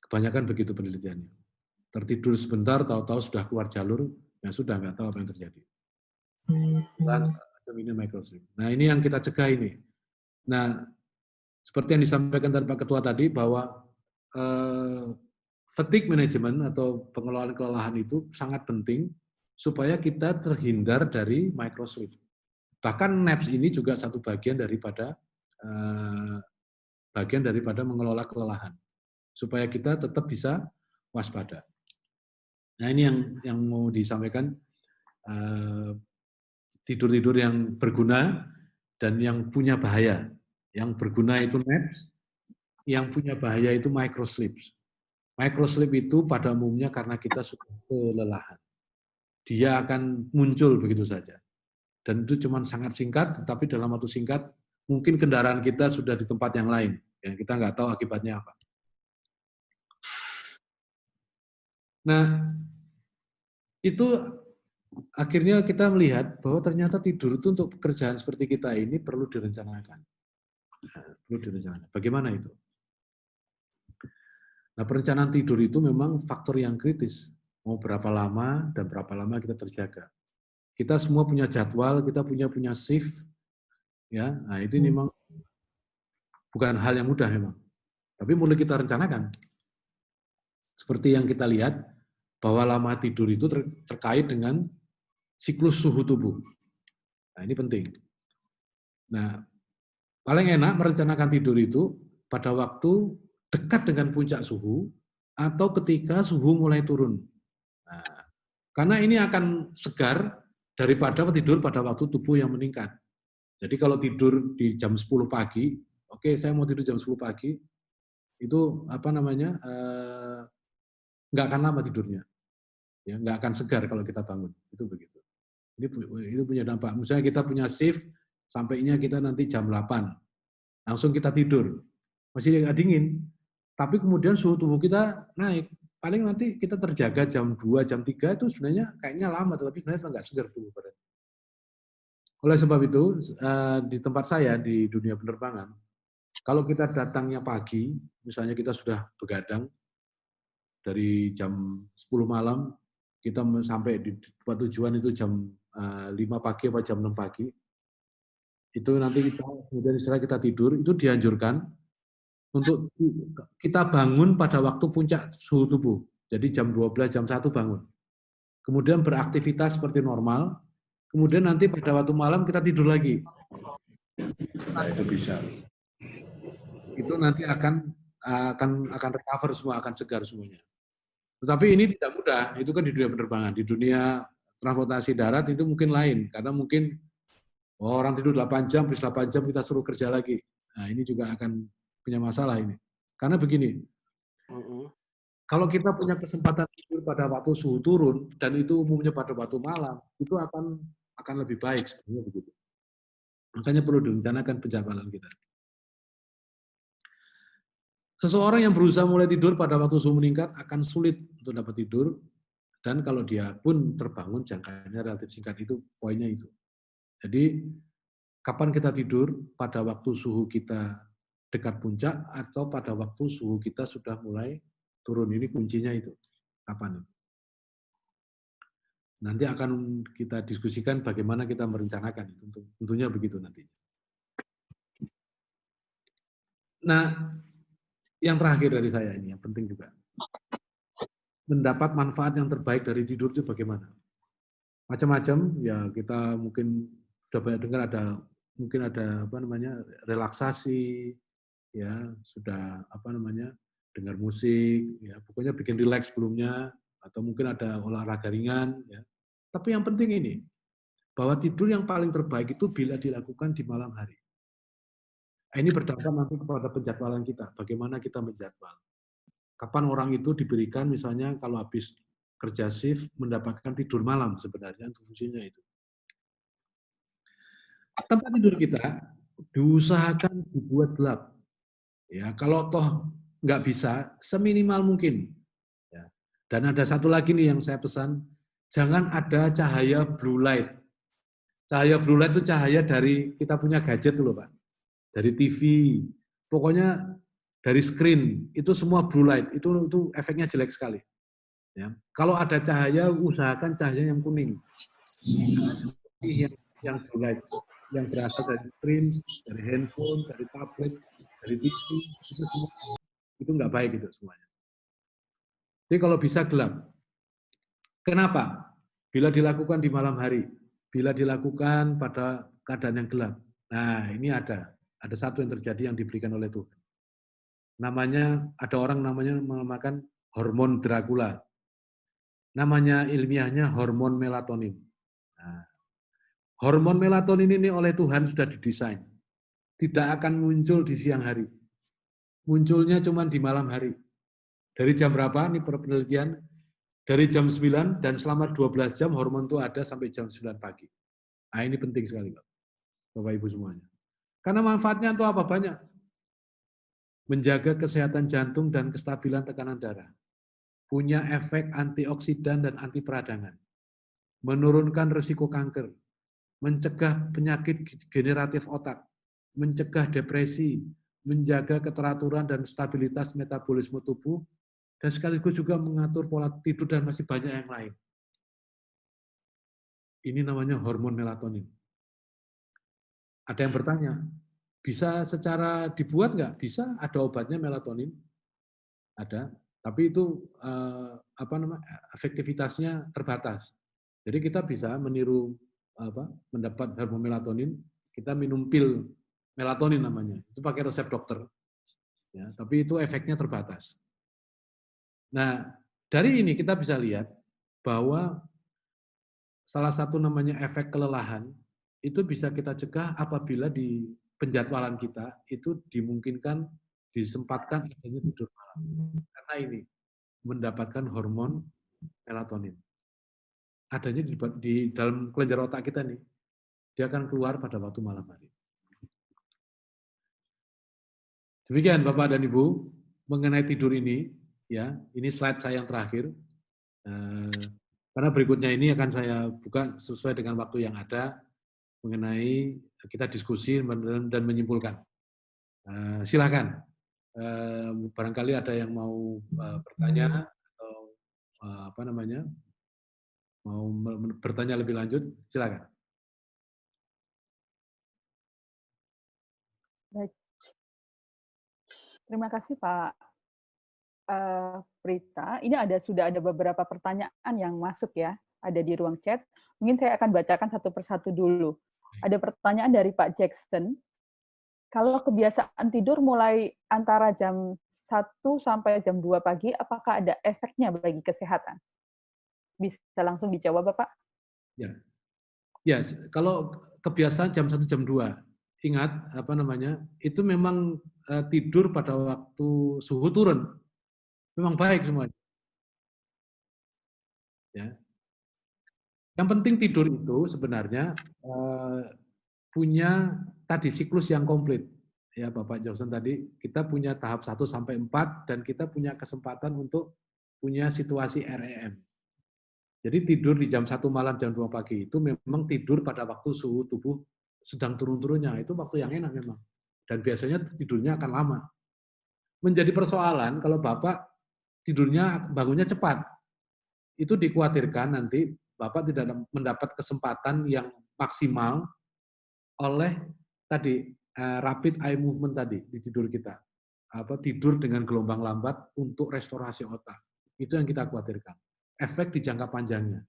Kebanyakan begitu penelitiannya. Tertidur sebentar, tahu-tahu sudah keluar jalur, ya sudah nggak tahu apa yang terjadi. Ini microsleep. Nah ini yang kita cegah ini. Nah seperti yang disampaikan dari Pak Ketua tadi bahwa fatigue management atau pengelolaan kelelahan itu sangat penting supaya kita terhindar dari microsleep. Bahkan naps ini juga satu bagian daripada mengelola kelelahan supaya kita tetap bisa waspada. Nah, ini yang mau disampaikan, tidur-tidur yang berguna dan yang punya bahaya. Yang berguna itu naps, yang punya bahaya itu microsleep. Microsleep itu pada umumnya karena kita sudah kelelahan. Dia akan muncul begitu saja. Dan itu cuma sangat singkat, tetapi dalam waktu singkat, mungkin kendaraan kita sudah di tempat yang lain. Ya, kita nggak tahu akibatnya apa. Nah, itu akhirnya kita melihat bahwa ternyata tidur itu untuk pekerjaan seperti kita ini perlu direncanakan. Perlu direncanakan. Bagaimana itu? Nah, perencanaan tidur itu memang faktor yang kritis. Mau berapa lama dan berapa lama kita terjaga. Kita semua punya jadwal, kita punya shift, ya. Nah, itu memang bukan hal yang mudah memang. Tapi mulai kita rencanakan. Seperti yang kita lihat, bahwa lama tidur itu terkait dengan siklus suhu tubuh. Nah, ini penting. Nah, paling enak merencanakan tidur itu pada waktu dekat dengan puncak suhu atau ketika suhu mulai turun. Nah, karena ini akan segar daripada tidur pada waktu tubuh yang meningkat. Jadi kalau tidur di jam 10 pagi, oke, saya mau tidur jam 10 pagi, itu nggak akan lama tidurnya. Ya, nggak akan segar kalau kita bangun. Itu begitu. Itu punya dampak. Misalnya kita punya shift, sampainya kita nanti jam 8. Langsung kita tidur. Masih nggak dingin. Tapi kemudian suhu tubuh kita naik. Paling nanti kita terjaga jam 2, jam 3 itu sebenarnya kayaknya lama, tapi sebenarnya nggak segar tubuh badan. Oleh sebab itu, di tempat saya, di dunia penerbangan, kalau kita datangnya pagi, misalnya kita sudah begadang, dari jam 10 malam, kita sampai di tempat tujuan itu jam 5 pagi atau jam 6 pagi, itu nanti kita, kemudian setelah kita tidur, itu dianjurkan untuk kita bangun pada waktu puncak suhu tubuh. Jadi jam 12, jam 1 bangun. Kemudian beraktivitas seperti normal, kemudian nanti pada waktu malam kita tidur lagi. Nah, itu bisa. Itu nanti akan recover semua, akan segar semuanya. Tetapi ini tidak mudah, itu kan di dunia penerbangan. Di dunia transportasi darat itu mungkin lain, karena mungkin orang tidur 8 jam, plus 8 jam kita suruh kerja lagi. Nah, ini juga akan punya masalah ini. Karena begini, kalau kita punya kesempatan tidur pada waktu suhu turun, dan itu umumnya pada waktu malam, itu akan lebih baik sebenarnya begitu. Makanya perlu direncanakan penjadwalan kita. Seseorang yang berusaha mulai tidur pada waktu suhu meningkat akan sulit untuk dapat tidur, dan kalau dia pun terbangun jangkanya relatif singkat, itu poinnya itu. Jadi kapan kita tidur? Pada waktu suhu kita dekat puncak atau pada waktu suhu kita sudah mulai turun. Ini kuncinya itu. Kapan? Nanti akan kita diskusikan bagaimana kita merencanakan itu. Tentunya begitu nanti. Nah, yang terakhir dari saya ini, yang penting juga. Mendapat manfaat yang terbaik dari tidur itu bagaimana? Macam-macam, ya kita mungkin sudah banyak dengar mungkin ada relaksasi, ya sudah dengar musik, ya pokoknya bikin rileks sebelumnya, atau mungkin ada olahraga ringan, ya. Tapi yang penting ini, bahwa tidur yang paling terbaik itu bila dilakukan di malam hari. Ini berdampak nanti kepada penjadwalan kita, bagaimana kita menjadwal. Kapan orang itu diberikan, misalnya kalau habis kerja shift, mendapatkan tidur malam sebenarnya, itu fungsinya itu. Tempat tidur kita diusahakan dibuat gelap. Ya, kalau toh nggak bisa, seminimal mungkin. Ya. Dan ada satu lagi nih yang saya pesan, jangan ada cahaya blue light. Cahaya blue light itu cahaya dari kita punya gadget loh Pak. Dari TV, pokoknya dari screen, itu semua blue light, itu efeknya jelek sekali. Ya. Kalau ada cahaya, usahakan cahaya yang kuning. Yang blue light, yang berasal dari screen, dari handphone, dari tablet, dari TV, itu semua itu nggak baik itu semuanya. Jadi kalau bisa gelap. Kenapa? Bila dilakukan di malam hari, bila dilakukan pada keadaan yang gelap. Nah, ini ada satu yang terjadi yang diberikan oleh Tuhan. Namanya, ada orang namanya menamakan hormon Dracula. Namanya ilmiahnya hormon melatonin. Nah, hormon melatonin ini oleh Tuhan sudah didesain. Tidak akan muncul di siang hari. Munculnya cuma di malam hari. Dari jam berapa? Ini penelitian. Dari jam 9 dan selama 12 jam hormon itu ada sampai jam 9 pagi. Nah, ini penting sekali, Bapak Ibu semuanya. Karena manfaatnya itu apa? Banyak. Menjaga kesehatan jantung dan kestabilan tekanan darah. Punya efek antioksidan dan anti peradangan. Menurunkan risiko kanker. Mencegah penyakit generatif otak. Mencegah depresi. Menjaga keteraturan dan stabilitas metabolisme tubuh. Dan sekaligus juga mengatur pola tidur dan masih banyak yang lain. Ini namanya hormon melatonin. Ada yang bertanya, bisa secara dibuat nggak? Bisa, ada obatnya melatonin. Ada, tapi itu efektivitasnya terbatas. Jadi kita bisa meniru mendapat hormon melatonin, kita minum pil melatonin namanya. Itu pakai resep dokter. Ya, tapi itu efeknya terbatas. Nah, dari ini kita bisa lihat bahwa salah satu namanya efek kelelahan itu bisa kita cegah apabila di penjadwalan kita itu dimungkinkan disempatkan adanya tidur malam. Karena ini mendapatkan hormon melatonin. Adanya di dalam kelenjar otak kita nih. Dia akan keluar pada waktu malam hari. Demikian Bapak dan Ibu mengenai tidur ini, ya. Ini slide saya yang terakhir. Karena berikutnya ini akan saya buka sesuai dengan waktu yang ada mengenai kita diskusi dan menyimpulkan. Silakan. Barangkali ada yang mau bertanya atau mau bertanya lebih lanjut, silakan. Baik. Terima kasih Pak Prita. Ini sudah ada beberapa pertanyaan yang masuk ya, ada di ruang chat. Mungkin saya akan bacakan satu persatu dulu. Ada pertanyaan dari Pak Jackson. Kalau kebiasaan tidur mulai antara jam 1 sampai jam 2 pagi, apakah ada efeknya bagi kesehatan? Bisa langsung dijawab, Bapak? Ya, kalau kebiasaan jam 1, jam 2, ingat, itu memang tidur pada waktu suhu turun. Memang baik semuanya. Ya. Yang penting tidur itu sebenarnya punya tadi siklus yang komplit. Ya Bapak Johnson tadi, kita punya tahap 1 sampai 4 dan kita punya kesempatan untuk punya situasi REM. Jadi tidur di jam 1 malam, jam 2 pagi itu memang tidur pada waktu suhu tubuh sedang turun-turunnya. Itu waktu yang enak memang. Dan biasanya tidurnya akan lama. Menjadi persoalan kalau Bapak tidurnya, bangunnya cepat. Itu dikhawatirkan nanti Bapak tidak mendapat kesempatan yang maksimal oleh tadi rapid eye movement tadi di tidur kita. Tidur dengan gelombang lambat untuk restorasi otak. Itu yang kita khawatirkan. Efek di jangka panjangnya.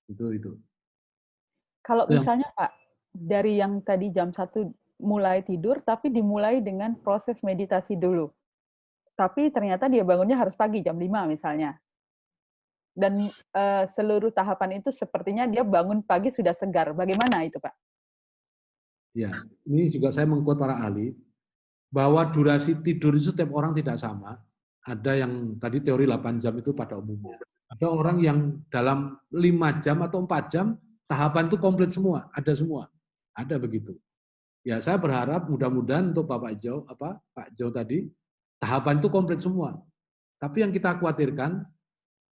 Itu. Kalau itu misalnya Pak, dari yang tadi jam 1 mulai tidur, tapi dimulai dengan proses meditasi dulu. Tapi ternyata dia bangunnya harus pagi, jam 5 misalnya. Dan seluruh tahapan itu sepertinya dia bangun pagi sudah segar. Bagaimana itu Pak? Ya, ini juga saya mengquote para ahli, bahwa durasi tidur itu setiap orang tidak sama. Ada yang tadi teori 8 jam itu pada umumnya. Ada orang yang dalam 5 jam atau 4 jam, tahapan itu komplit semua, ada semua. Ada begitu. Ya, saya berharap mudah-mudahan untuk Pak Jo tadi, tahapan itu komplit semua. Tapi yang kita khawatirkan,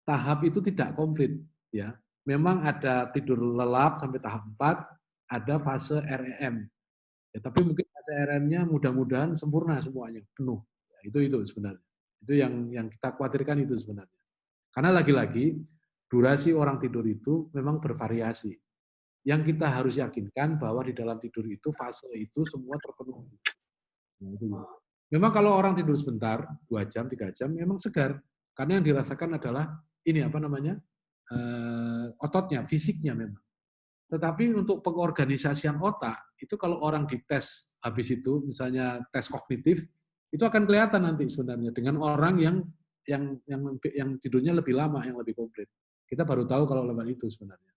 tahap itu tidak komplit. Ya, memang ada tidur lelap sampai tahap 4, ada fase REM. Ya, tapi mungkin fase REM-nya mudah-mudahan sempurna semuanya, penuh. Ya, itu sebenarnya. Itu yang kita khawatirkan itu sebenarnya. Karena lagi-lagi, durasi orang tidur itu memang bervariasi. Yang kita harus yakinkan bahwa di dalam tidur itu, fase itu semua terpenuhi. Nah, itu. Memang kalau orang tidur sebentar, 2 jam, 3 jam, memang segar. Karena yang dirasakan adalah ini apa namanya ototnya, fisiknya memang. Tetapi untuk pengorganisasian otak itu kalau orang dites habis itu, misalnya tes kognitif, itu akan kelihatan nanti sebenarnya dengan orang yang tidurnya lebih lama, yang lebih komplit. Kita baru tahu kalau lewat itu sebenarnya.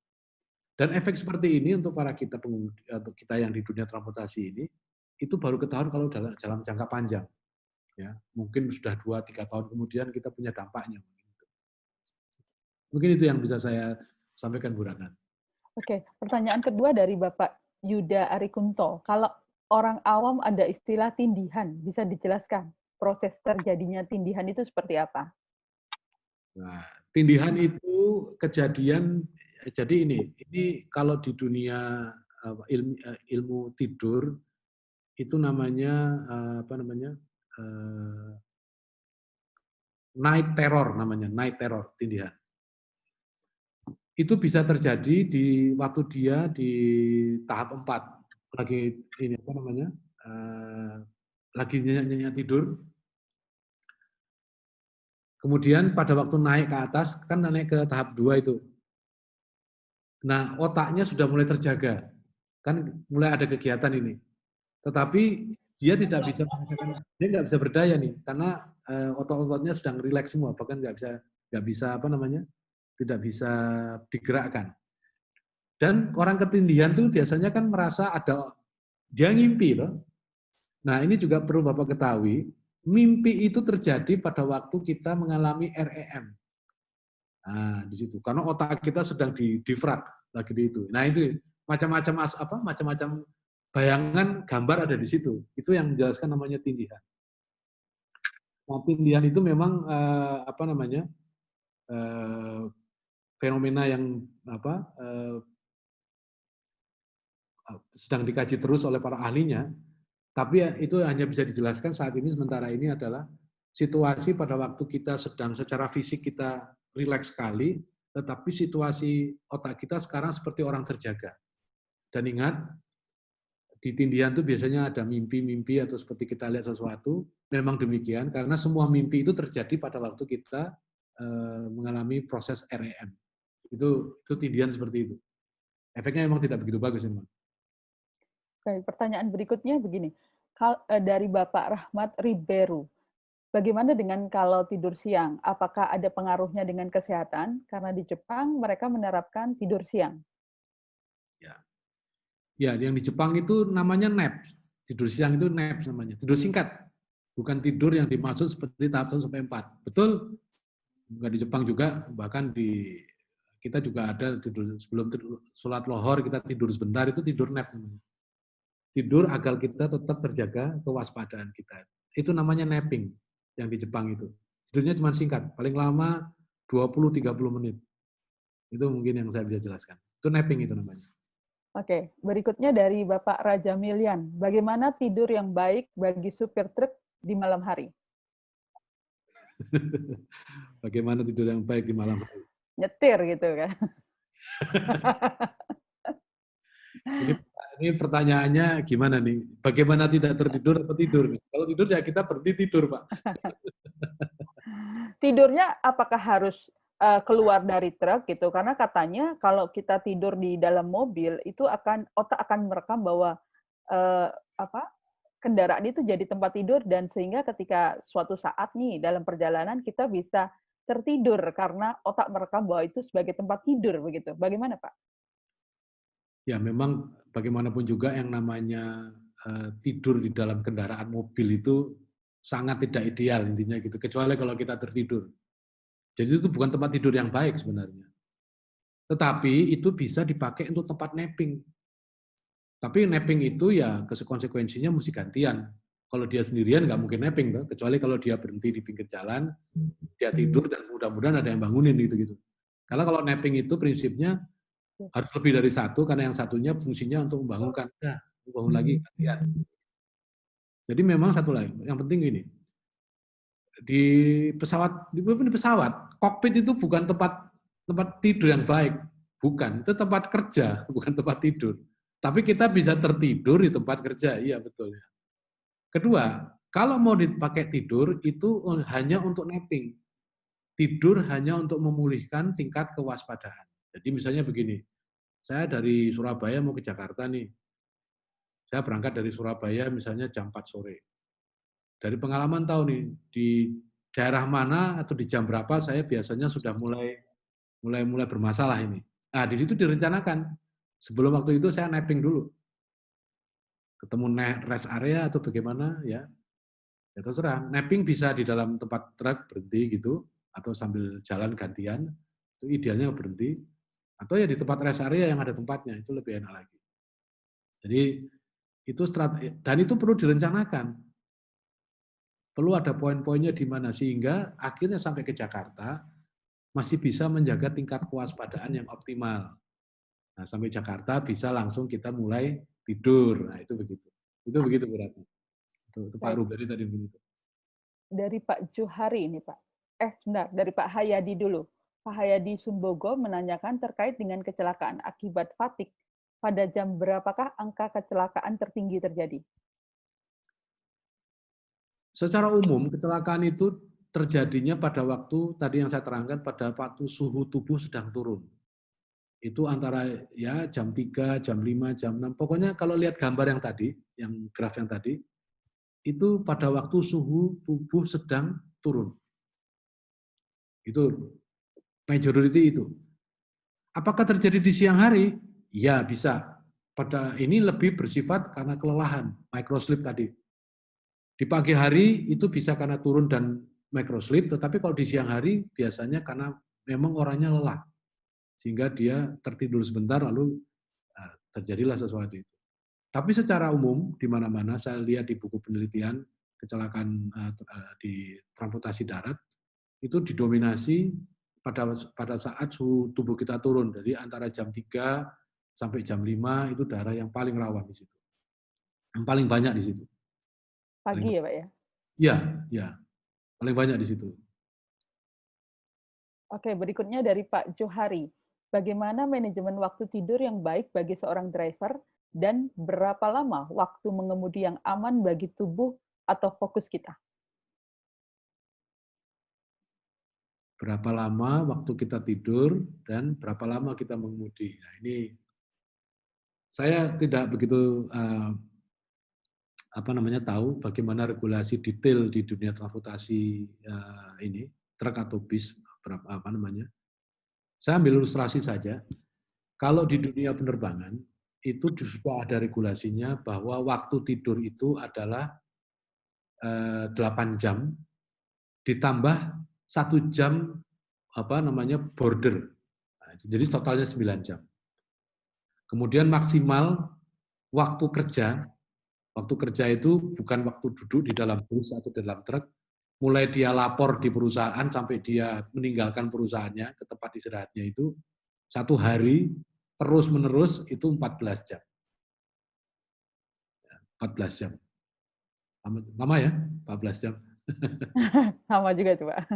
Dan efek seperti ini untuk para kita pengemudi, untuk kita yang di dunia transportasi ini, itu baru ketahuan kalau dalam jangka panjang. Ya, mungkin sudah 2-3 tahun kemudian kita punya dampaknya. Mungkin itu yang bisa saya sampaikan, Bu Ratna. Oke, pertanyaan kedua dari Bapak Yuda Arikunto. Kalau orang awam ada istilah tindihan, bisa dijelaskan proses terjadinya tindihan itu seperti apa? Nah, tindihan itu kejadian, jadi ini kalau di dunia ilmu tidur itu namanya apa namanya night terror, namanya night terror, tindihan. Itu bisa terjadi di waktu dia di tahap 4 lagi ini apa namanya lagi nyenyak tidur. Kemudian pada waktu naik ke atas kan naik ke tahap 2 itu. Nah, otaknya sudah mulai terjaga. Kan mulai ada kegiatan ini. Tetapi dia tidak bisa merasakan, dia nggak bisa berdaya nih karena otot-ototnya sedang rileks semua, bahkan nggak bisa apa namanya? Tidak bisa digerakkan. Dan orang ketindihan tuh biasanya kan merasa ada dia ngimpi loh. Nah, ini juga perlu Bapak ketahui, mimpi itu terjadi pada waktu kita mengalami REM. Nah, di situ. Karena otak kita sedang difrak lagi di itu. Nah, itu macam-macam bayangan gambar ada di situ. Itu yang menjelaskan namanya tindihan. Nah, tindihan itu memang apa namanya? Fenomena yang sedang dikaji terus oleh para ahlinya, tapi itu hanya bisa dijelaskan saat ini sementara ini adalah situasi pada waktu kita sedang secara fisik kita rileks sekali, tetapi situasi otak kita sekarang seperti orang terjaga. Dan ingat, di tindihan itu biasanya ada mimpi-mimpi atau seperti kita lihat sesuatu, memang demikian, karena semua mimpi itu terjadi pada waktu kita mengalami proses REM. Itu tindihan seperti itu. Efeknya memang tidak begitu bagus memang. Baik, pertanyaan berikutnya begini. Dari Bapak Rahmat Riberu. Bagaimana dengan kalau tidur siang? Apakah ada pengaruhnya dengan kesehatan? Karena di Jepang mereka menerapkan tidur siang. Ya, yang di Jepang itu namanya nap. Tidur siang itu nap namanya. Tidur singkat. Bukan tidur yang dimaksud seperti tahap 1 sampai 4. Betul? Bukan di Jepang juga, bahkan di kita juga ada tidur sebelum sholat lohor kita tidur sebentar, itu tidur nap namanya. Tidur agar kita tetap terjaga kewaspadaan kita. Itu namanya napping yang di Jepang itu. Tidurnya cuma singkat, paling lama 20-30 menit. Itu mungkin yang saya bisa jelaskan. Itu napping itu namanya. Oke, berikutnya dari Bapak Raja Milian. Bagaimana tidur yang baik bagi supir truk di malam hari? Bagaimana tidur yang baik di malam hari? Nyetir gitu kan. Ini pertanyaannya gimana nih? Bagaimana tidak tertidur atau tidur nih? Kalau tidur ya kita berhenti tidur, Pak. Tidurnya apakah harus keluar dari truk gitu? Karena katanya kalau kita tidur di dalam mobil itu otak akan merekam bahwa kendaraan itu jadi tempat tidur dan sehingga ketika suatu saat nih dalam perjalanan kita bisa tertidur karena otak merekam bahwa itu sebagai tempat tidur begitu. Bagaimana, Pak? Ya memang bagaimanapun juga yang namanya tidur di dalam kendaraan mobil itu sangat tidak ideal intinya gitu. Kecuali kalau kita tertidur. Jadi itu bukan tempat tidur yang baik sebenarnya. Tetapi itu bisa dipakai untuk tempat napping. Tapi napping itu ya konsekuensinya mesti gantian. Kalau dia sendirian nggak mungkin napping, kecuali kalau dia berhenti di pinggir jalan, dia tidur dan mudah-mudahan ada yang bangunin gitu. Karena kalau napping itu prinsipnya harus lebih dari satu, karena yang satunya fungsinya untuk membangunkan. Nah, membangun lagi gantian. Jadi memang satu lagi, yang penting ini, di pesawat, kokpit itu bukan tempat tidur yang baik. Bukan, itu tempat kerja, bukan tempat tidur. Tapi kita bisa tertidur di tempat kerja, iya betul. Kedua, kalau mau dipakai tidur, itu hanya untuk napping. tidur hanya untuk memulihkan tingkat kewaspadaan. Jadi misalnya begini, saya dari Surabaya mau ke Jakarta nih. Saya berangkat dari Surabaya misalnya jam 4 sore. Dari pengalaman tahu nih, di daerah mana atau di jam berapa saya biasanya sudah mulai bermasalah ini. Nah, di situ direncanakan. Sebelum waktu itu saya napping dulu. Ketemu rest area atau bagaimana ya. Ya terserah. Napping bisa di dalam tempat truk berhenti gitu, atau sambil jalan gantian. Itu idealnya berhenti. Atau ya di tempat rest area yang ada tempatnya, itu lebih enak lagi. Jadi itu strategi, dan itu perlu direncanakan. Perlu ada poin-poinnya di mana sehingga akhirnya sampai ke Jakarta masih bisa menjaga tingkat kewaspadaan yang optimal. Nah, sampai Jakarta bisa langsung kita mulai tidur. Nah, itu begitu. Itu begitu berarti. Itu Pak Ruberi tadi begitu. Dari Pak Johari ini, Pak. Sebentar, dari Pak Hayadi dulu. Pak Hayadi Sumbogo menanyakan terkait dengan kecelakaan akibat fatigue. Pada jam berapakah angka kecelakaan tertinggi terjadi? Secara umum, kecelakaan itu terjadinya pada waktu, tadi yang saya terangkan, pada waktu suhu tubuh sedang turun. Itu antara ya jam 3, jam 5, jam 6. Pokoknya kalau lihat gambar yang tadi, yang graf yang tadi, itu pada waktu suhu tubuh sedang turun. Itu majority itu. Apakah terjadi di siang hari? Ya, bisa. Pada ini lebih bersifat karena kelelahan, microsleep tadi. Di pagi hari itu bisa karena turun dan microsleep, tetapi kalau di siang hari biasanya karena memang orangnya lelah. Sehingga dia tertidur sebentar lalu terjadilah sesuatu itu. Tapi secara umum di mana-mana saya lihat di buku penelitian kecelakaan di transportasi darat itu didominasi pada saat suhu tubuh kita turun. Jadi antara jam 3 sampai jam 5 itu daerah yang paling rawan di situ. Yang paling banyak di situ. Pagi ya, Pak ya? Iya, ya. Paling banyak di situ. Oke, berikutnya dari Pak Johari. Bagaimana manajemen waktu tidur yang baik bagi seorang driver dan berapa lama waktu mengemudi yang aman bagi tubuh atau fokus kita? Berapa lama waktu kita tidur dan berapa lama kita mengemudi. Nah, ini saya tidak begitu tahu bagaimana regulasi detail di dunia transportasi ini, truk atau bis, Saya ambil ilustrasi saja. Kalau di dunia penerbangan itu sudah ada regulasinya bahwa waktu tidur itu adalah 8 jam ditambah 1 jam border. Jadi totalnya 9 jam. Kemudian maksimal waktu kerja itu bukan waktu duduk di dalam bus atau di dalam truk, mulai dia lapor di perusahaan sampai dia meninggalkan perusahaannya ke tempat istirahatnya itu 1 hari terus-menerus itu 14 jam. 14 jam. Lama ya, 14 jam. Sama juga coba.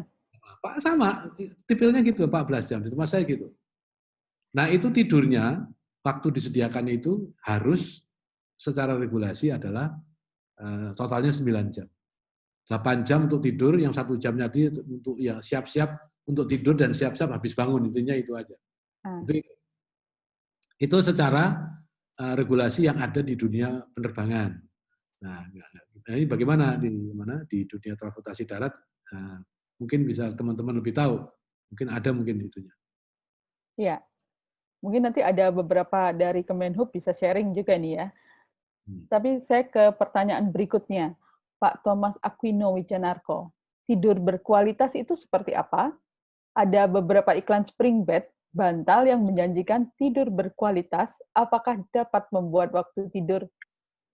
Pak sama, tipilnya gitu 14 jam, di tempat saya gitu. Nah itu tidurnya, waktu disediakannya itu harus secara regulasi adalah totalnya 9 jam. 8 jam untuk tidur, yang 1 jam tadi untuk ya siap-siap untuk tidur dan siap-siap habis bangun, intinya itu aja. Itu secara regulasi yang ada di dunia penerbangan. Nah, ini bagaimana di dunia transportasi darat? Mungkin bisa teman-teman lebih tahu. Mungkin itunya. Iya. Mungkin nanti ada beberapa dari Kemenhub bisa sharing juga nih ya. Tapi saya ke pertanyaan berikutnya. Pak Thomas Aquino Wijanarko. Tidur berkualitas itu seperti apa? Ada beberapa iklan spring bed, bantal yang menjanjikan tidur berkualitas. Apakah dapat membuat waktu tidur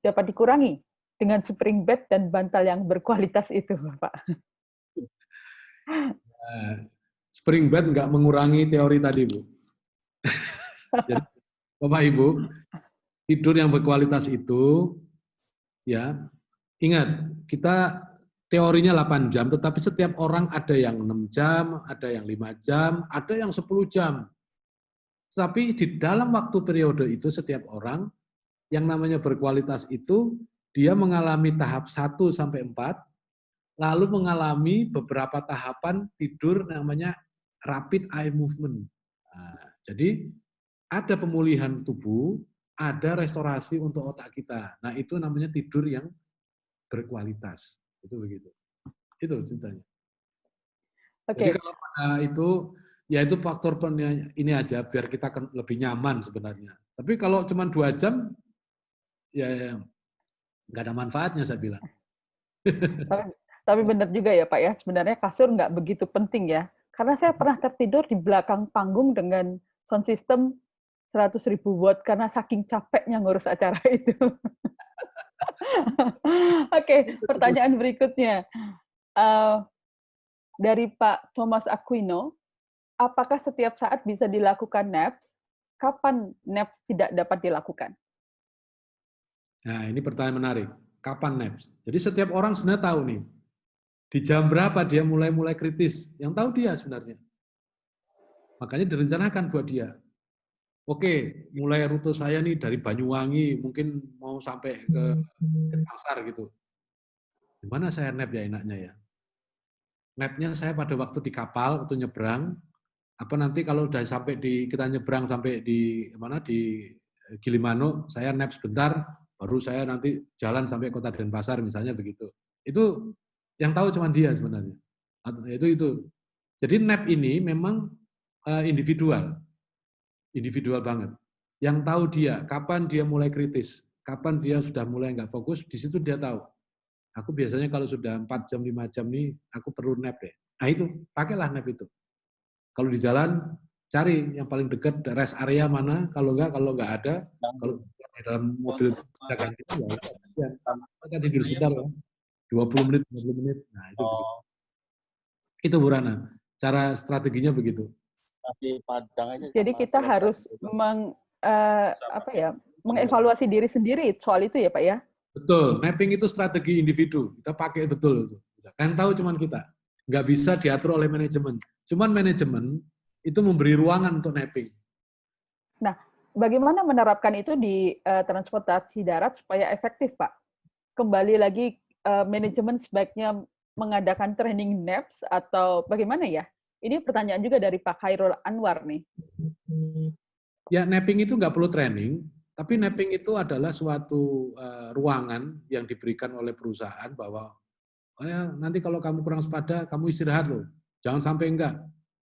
dapat dikurangi dengan spring bed dan bantal yang berkualitas itu, Bapak? Spring bed nggak mengurangi teori tadi, Bu. Jadi, Bapak Ibu, tidur yang berkualitas itu, ya, ingat, kita teorinya 8 jam, tetapi setiap orang ada yang 6 jam, ada yang 5 jam, ada yang 10 jam. Tapi di dalam waktu periode itu setiap orang yang namanya berkualitas itu dia mengalami tahap 1 sampai 4 lalu mengalami beberapa tahapan tidur namanya rapid eye movement. Nah, jadi ada pemulihan tubuh, ada restorasi untuk otak kita. Nah, itu namanya tidur yang berkualitas. Itu begitu. Itu ceritanya. Jadi kalau itu, ya itu faktor ini aja, biar kita lebih nyaman sebenarnya. Tapi kalau cuma 2 jam, ya nggak ada manfaatnya saya bilang. Tapi benar juga ya Pak ya, sebenarnya kasur nggak begitu penting ya. Karena saya pernah tertidur di belakang panggung dengan sound system 100.000 watt karena saking capeknya ngurus acara itu. Oke, pertanyaan berikutnya. Dari Pak Thomas Aquino, apakah setiap saat bisa dilakukan naps? Kapan naps tidak dapat dilakukan? Nah, ini pertanyaan menarik. Kapan naps? Jadi setiap orang sebenarnya tahu nih, di jam berapa dia mulai kritis. Yang tahu dia sebenarnya. Makanya direncanakan buat dia. Oke, mulai rute saya nih dari Banyuwangi, mungkin mau sampai ke Denpasar gitu. Gimana saya nap ya enaknya ya? Napnya saya pada waktu di kapal, waktu nyebrang, apa nanti kalau udah sampai kita nyebrang sampai di mana di Gilimanuk, saya nap sebentar, baru saya nanti jalan sampai kota Denpasar misalnya begitu. Itu yang tahu cuma dia sebenarnya. Itu. Jadi nap ini memang individual banget. Yang tahu dia, kapan dia mulai kritis, kapan dia sudah mulai nggak fokus, di situ dia tahu. Aku biasanya kalau sudah 4 jam, 5 jam nih, aku perlu nap deh. Nah itu, pakailah nap itu. Kalau di jalan, cari yang paling dekat rest area mana, kalau nggak ada, kalau di dalam mobil ganti, ya kita tidur sebentar ya. 20 menit, 30 menit. Nah itu begitu. Itu Bu Rana, cara strateginya begitu. Jadi kita harus mengevaluasi diri sendiri soal itu ya Pak ya? Betul, mapping itu strategi individu. Kita pakai betul. Yang tahu cuman kita. Nggak bisa diatur oleh manajemen. Cuman manajemen itu memberi ruangan untuk mapping. Nah, bagaimana menerapkan itu di transportasi darat supaya efektif, Pak? Kembali lagi, manajemen sebaiknya mengadakan training naps atau bagaimana ya? Ini pertanyaan juga dari Pak Khairul Anwar nih. Ya, napping itu nggak perlu training, tapi napping itu adalah suatu ruangan yang diberikan oleh perusahaan bahwa nanti kalau kamu kurang sepada, kamu istirahat loh. Jangan sampai enggak.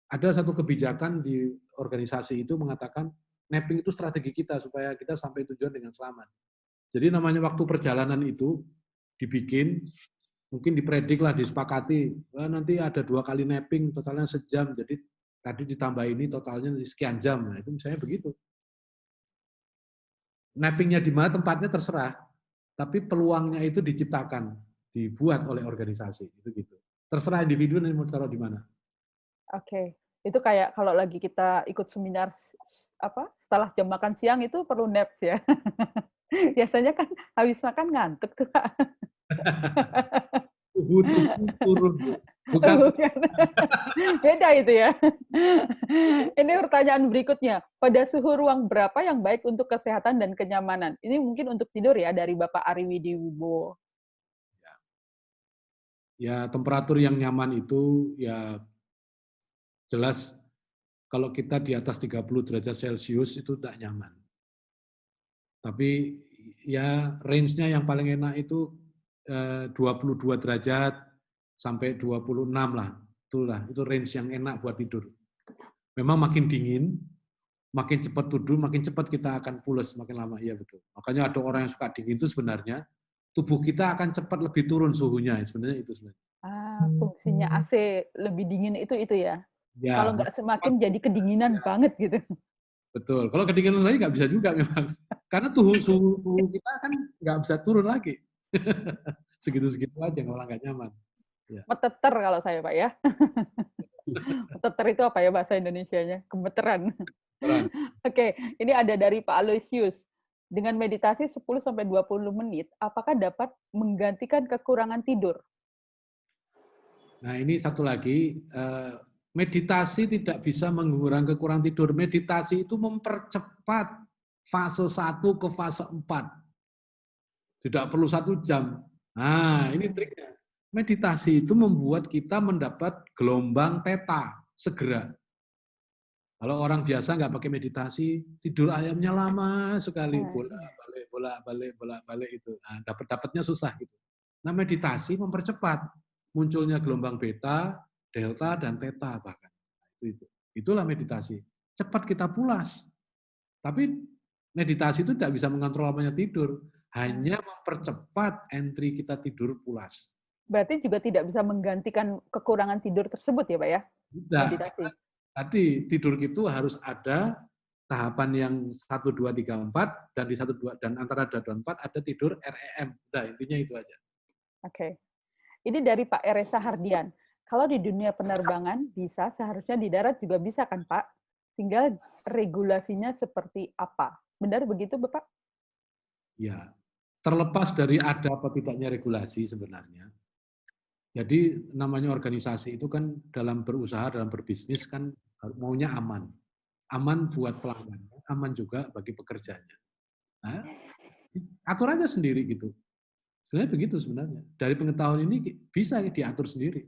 Ada satu kebijakan di organisasi itu mengatakan napping itu strategi kita supaya kita sampai tujuan dengan selamat. Jadi namanya waktu perjalanan itu dibikin, mungkin dipredik lah, disepakati, nanti ada 2 kali napping, totalnya sejam, jadi tadi ditambah ini totalnya sekian jam. Nah, itu misalnya begitu. Nappingnya di mana tempatnya terserah, tapi peluangnya itu diciptakan, dibuat oleh organisasi. Itu gitu. Terserah individu yang mau taruh di mana. Oke. Itu kayak kalau lagi kita ikut seminar setelah jam makan siang itu perlu naps ya. Biasanya kan habis makan ngantuk tuh, Pak. Turun. Bukan. Beda itu ya. Ini pertanyaan berikutnya. Pada suhu ruang berapa yang baik untuk kesehatan dan kenyamanan? Ini mungkin untuk tidur ya, dari Bapak Ari Widiwibowo. Ya, temperatur yang nyaman itu ya jelas kalau kita di atas 30 derajat Celcius itu tidak nyaman. Tapi ya range-nya yang paling enak itu 22 derajat sampai 26 lah. Itulah, itu range yang enak buat tidur. Memang makin dingin, makin cepat tidur, makin cepat kita akan pules makin lama. Iya betul. Makanya ada orang yang suka dingin itu sebenarnya tubuh kita akan cepat lebih turun suhunya. Sebenarnya itu sebenarnya. Fungsinya AC lebih dingin itu ya? Ya, kalau nggak semakin jadi kedinginan banget gitu. Betul. Kalau kedinginan lagi nggak bisa juga memang. Karena suhu kita kan nggak bisa turun lagi. Segitu-segitu aja kalau nggak nyaman. Ya. Meteter kalau saya Pak ya. Meteter itu apa ya bahasa Indonesianya? Gemeteran. Oke, ini ada dari Pak Aloysius. Dengan meditasi 10-20 menit, apakah dapat menggantikan kekurangan tidur? Nah ini satu lagi, meditasi tidak bisa mengurangi kekurangan tidur. Meditasi itu mempercepat fase 1 ke fase 4. Tidak perlu 1 jam. Nah, ini triknya. meditasi itu membuat kita mendapat gelombang theta segera. Kalau orang biasa nggak pakai meditasi, tidur ayamnya lama sekali, bolak-balik itu. Nah, dapatnya susah gitu. Nah, meditasi mempercepat munculnya gelombang beta, delta, dan theta bahkan. Itulah meditasi. Cepat kita pulas. Tapi meditasi itu tidak bisa mengontrol namanya tidur, hanya mempercepat entry kita tidur pulas. Berarti juga tidak bisa menggantikan kekurangan tidur tersebut ya, Pak ya? Tidak. Meditasi. Tadi tidur itu harus ada tahapan yang 1, 2, 3, 4, dan di 1, 2, dan antara 2 dan 4 ada tidur REM. Udah, intinya itu aja. Oke. Ini dari Pak Eresa Hardian. Kalau di dunia penerbangan bisa, seharusnya di darat juga bisa kan Pak? Tinggal regulasinya seperti apa? Benar begitu Bapak? Ya, terlepas dari ada apa tidaknya regulasi sebenarnya. Jadi namanya organisasi itu kan dalam berusaha, dalam berbisnis kan maunya aman. Aman buat pelanggan, aman juga bagi pekerjanya. Nah, atur aja sendiri gitu. Sebenarnya begitu sebenarnya. Dari pengetahuan ini bisa diatur sendiri.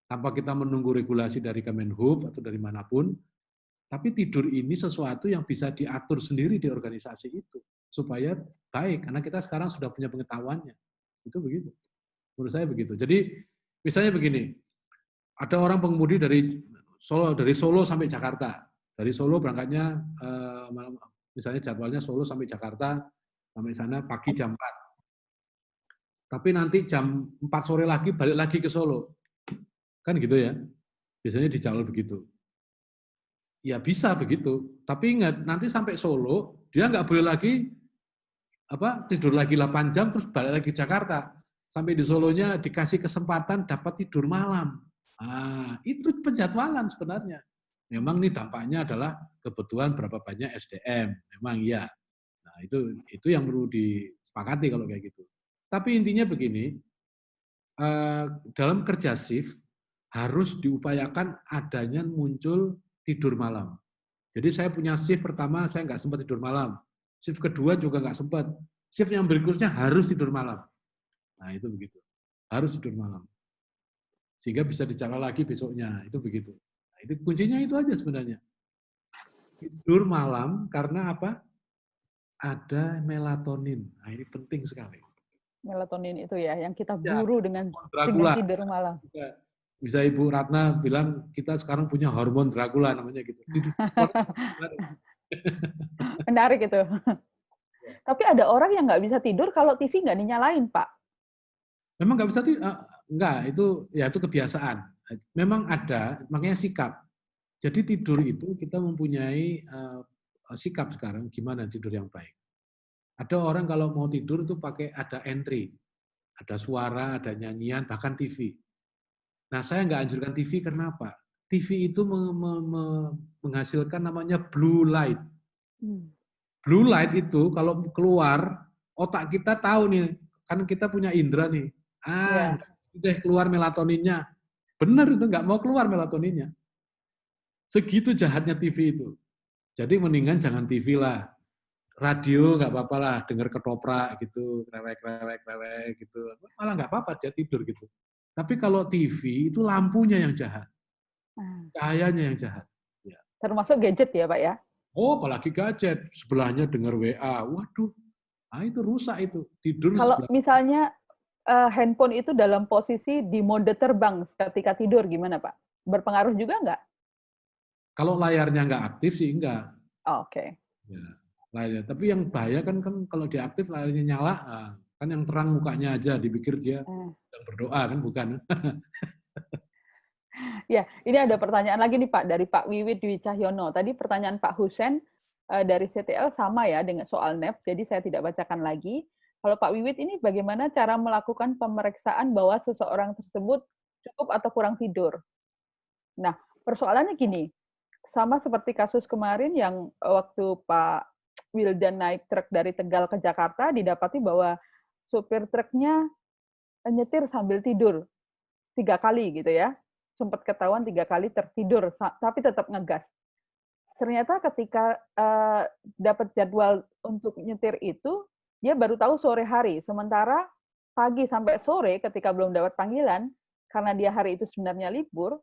Tanpa kita menunggu regulasi dari Kemenhub atau dari manapun, tapi tidur ini sesuatu yang bisa diatur sendiri di organisasi itu. Supaya baik, karena kita sekarang sudah punya pengetahuannya. Itu begitu. Menurut saya begitu. Jadi misalnya begini, ada orang pengemudi dari Solo sampai Jakarta. Dari Solo berangkatnya, misalnya jadwalnya Solo sampai Jakarta, sampai sana pagi jam 4. Tapi nanti jam 4 sore lagi balik lagi ke Solo. Kan gitu ya. Biasanya di jadwal begitu. Ya bisa begitu. Tapi ingat, nanti sampai Solo, dia nggak boleh lagi tidur lagi 8 jam, terus balik lagi Jakarta. Sampai di Solonya dikasih kesempatan dapat tidur malam. Nah, itu penjadwalan sebenarnya. Memang ini dampaknya adalah kebutuhan berapa banyak SDM. Memang iya. Nah, itu yang perlu disepakati kalau kayak gitu. Tapi intinya begini, dalam kerja shift harus diupayakan adanya muncul tidur malam. Jadi saya punya shift pertama, saya nggak sempat tidur malam. Shift kedua juga nggak sempat. Shift yang berikutnya harus tidur malam. Nah, itu begitu. Harus tidur malam. Sehingga bisa dijaga lagi besoknya. Itu begitu. Nah, itu kuncinya itu aja sebenarnya. Tidur malam karena apa? Ada melatonin. Nah, ini penting sekali. Melatonin itu ya, yang kita buru dengan Dracula. tidur malam. Bisa Ibu Ratna bilang, kita sekarang punya hormon Dracula namanya gitu. Menarik itu. Tapi ada orang yang nggak bisa tidur kalau TV nggak dinyalain, Pak. Memang nggak bisa tidur? Enggak, itu kebiasaan. Memang ada, makanya sikap. Jadi tidur itu kita mempunyai sikap sekarang, gimana tidur yang baik. Ada orang kalau mau tidur itu pakai ada entry. Ada suara, ada nyanyian, bahkan TV. Nah, saya nggak anjurkan TV, kenapa? TV itu menghasilkan namanya blue light. Blue light itu kalau keluar, otak kita tahu nih, kan kita punya indera nih. Udah keluar melatoninnya. Benar itu, nggak mau keluar melatoninnya. Segitu jahatnya TV itu. Jadi mendingan jangan TV lah. Radio nggak apa-apa lah, dengar ketoprak gitu, rewek gitu. Malah nggak apa-apa, dia tidur gitu. Tapi kalau TV itu lampunya yang jahat. Cahayanya yang jahat. Ya. Termasuk gadget ya Pak ya? Oh, apalagi gadget. Sebelahnya dengar WA. Waduh, itu rusak itu. Tidur kalau sebelah. Misalnya handphone itu dalam posisi di mode terbang ketika tidur, gimana Pak? Berpengaruh juga nggak? Kalau layarnya nggak aktif sih enggak. Oh, oke. Ya, layar. Tapi yang bahaya kan kalau diaktif layarnya nyala, kan yang terang mukanya aja, dipikir dia sedang berdoa, kan bukan. Ya, ini ada pertanyaan lagi nih Pak, dari Pak Wiwit Dwi Cahyono. Tadi pertanyaan Pak Husen dari CTL sama ya dengan soal NEP, jadi saya tidak bacakan lagi. Kalau Pak Wiwit ini bagaimana cara melakukan pemeriksaan bahwa seseorang tersebut cukup atau kurang tidur? Nah, persoalannya gini, sama seperti kasus kemarin yang waktu Pak Wildan naik truk dari Tegal ke Jakarta, didapati bahwa supir truknya nyetir sambil tidur 3 kali gitu ya. Sempat ketahuan 3 kali tertidur, tapi tetap ngegas. Ternyata ketika dapat jadwal untuk nyetir itu, dia baru tahu sore hari. Sementara pagi sampai sore ketika belum dapat panggilan, karena dia hari itu sebenarnya libur,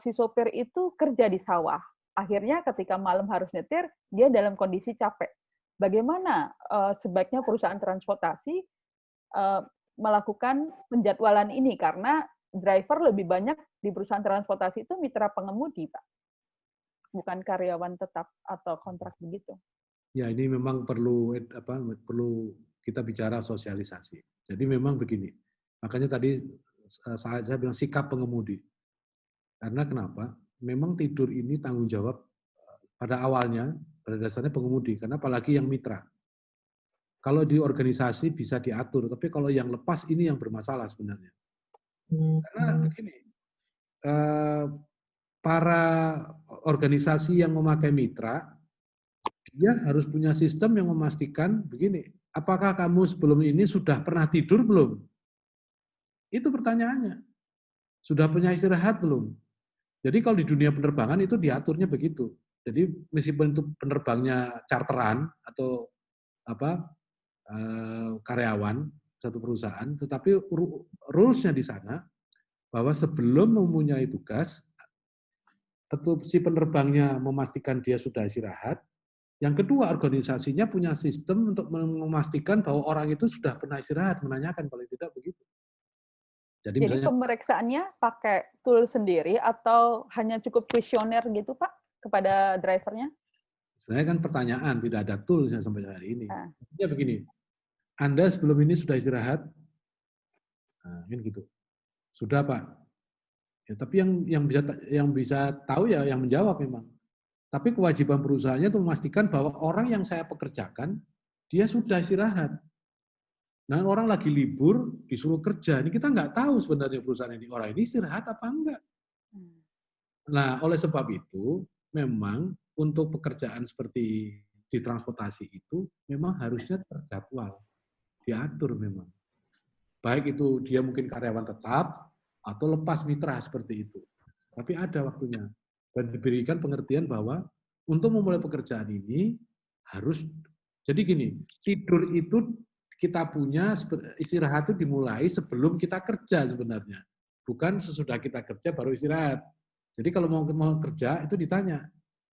si sopir itu kerja di sawah. Akhirnya ketika malam harus nyetir, dia dalam kondisi capek. Bagaimana sebaiknya perusahaan transportasi melakukan penjadwalan ini? Karena driver lebih banyak di perusahaan transportasi itu mitra pengemudi, Pak. Bukan karyawan tetap atau kontrak begitu. Ya, ini memang perlu kita bicara sosialisasi. Jadi memang begini. Makanya tadi saya bilang sikap pengemudi. Karena kenapa? Memang tidur ini tanggung jawab pada awalnya, pada dasarnya pengemudi. Karena apalagi yang mitra. Kalau di organisasi bisa diatur, tapi kalau yang lepas ini yang bermasalah sebenarnya. Karena begini, para organisasi yang memakai mitra, dia harus punya sistem yang memastikan begini, apakah kamu sebelum ini sudah pernah tidur belum? Itu pertanyaannya. Sudah punya istirahat belum? Jadi kalau di dunia penerbangan itu diaturnya begitu. Jadi meskipun itu penerbangnya charteran atau karyawan satu perusahaan, tetapi rules-nya di sana bahwa sebelum mempunyai tugas, si penerbangnya memastikan dia sudah istirahat. Yang kedua, organisasinya punya sistem untuk memastikan bahwa orang itu sudah pernah istirahat, menanyakan paling tidak begitu. Jadi misalnya, pemeriksaannya pakai tool sendiri atau hanya cukup kuesioner gitu, Pak, kepada drivernya? Sebenarnya kan pertanyaan, tidak ada toolsnya sampai hari ini. Artinya begini, Anda sebelum ini sudah istirahat? Nah, kan gitu. Sudah, Pak. Ya, tapi yang bisa tahu ya yang menjawab memang. Tapi kewajiban perusahaannya itu memastikan bahwa orang yang saya pekerjakan, dia sudah istirahat. Nah, orang lagi libur, disuruh kerja. Ini kita nggak tahu sebenarnya perusahaan ini, orang ini istirahat apa enggak. Nah, oleh sebab itu, memang untuk pekerjaan seperti di transportasi itu, memang harusnya terjadwal, diatur memang. Baik itu dia mungkin karyawan tetap, atau lepas mitra seperti itu. Tapi ada waktunya. Dan diberikan pengertian bahwa untuk memulai pekerjaan ini harus, jadi gini, tidur itu kita punya, istirahat itu dimulai sebelum kita kerja sebenarnya. Bukan sesudah kita kerja baru istirahat. Jadi kalau mau kerja itu ditanya,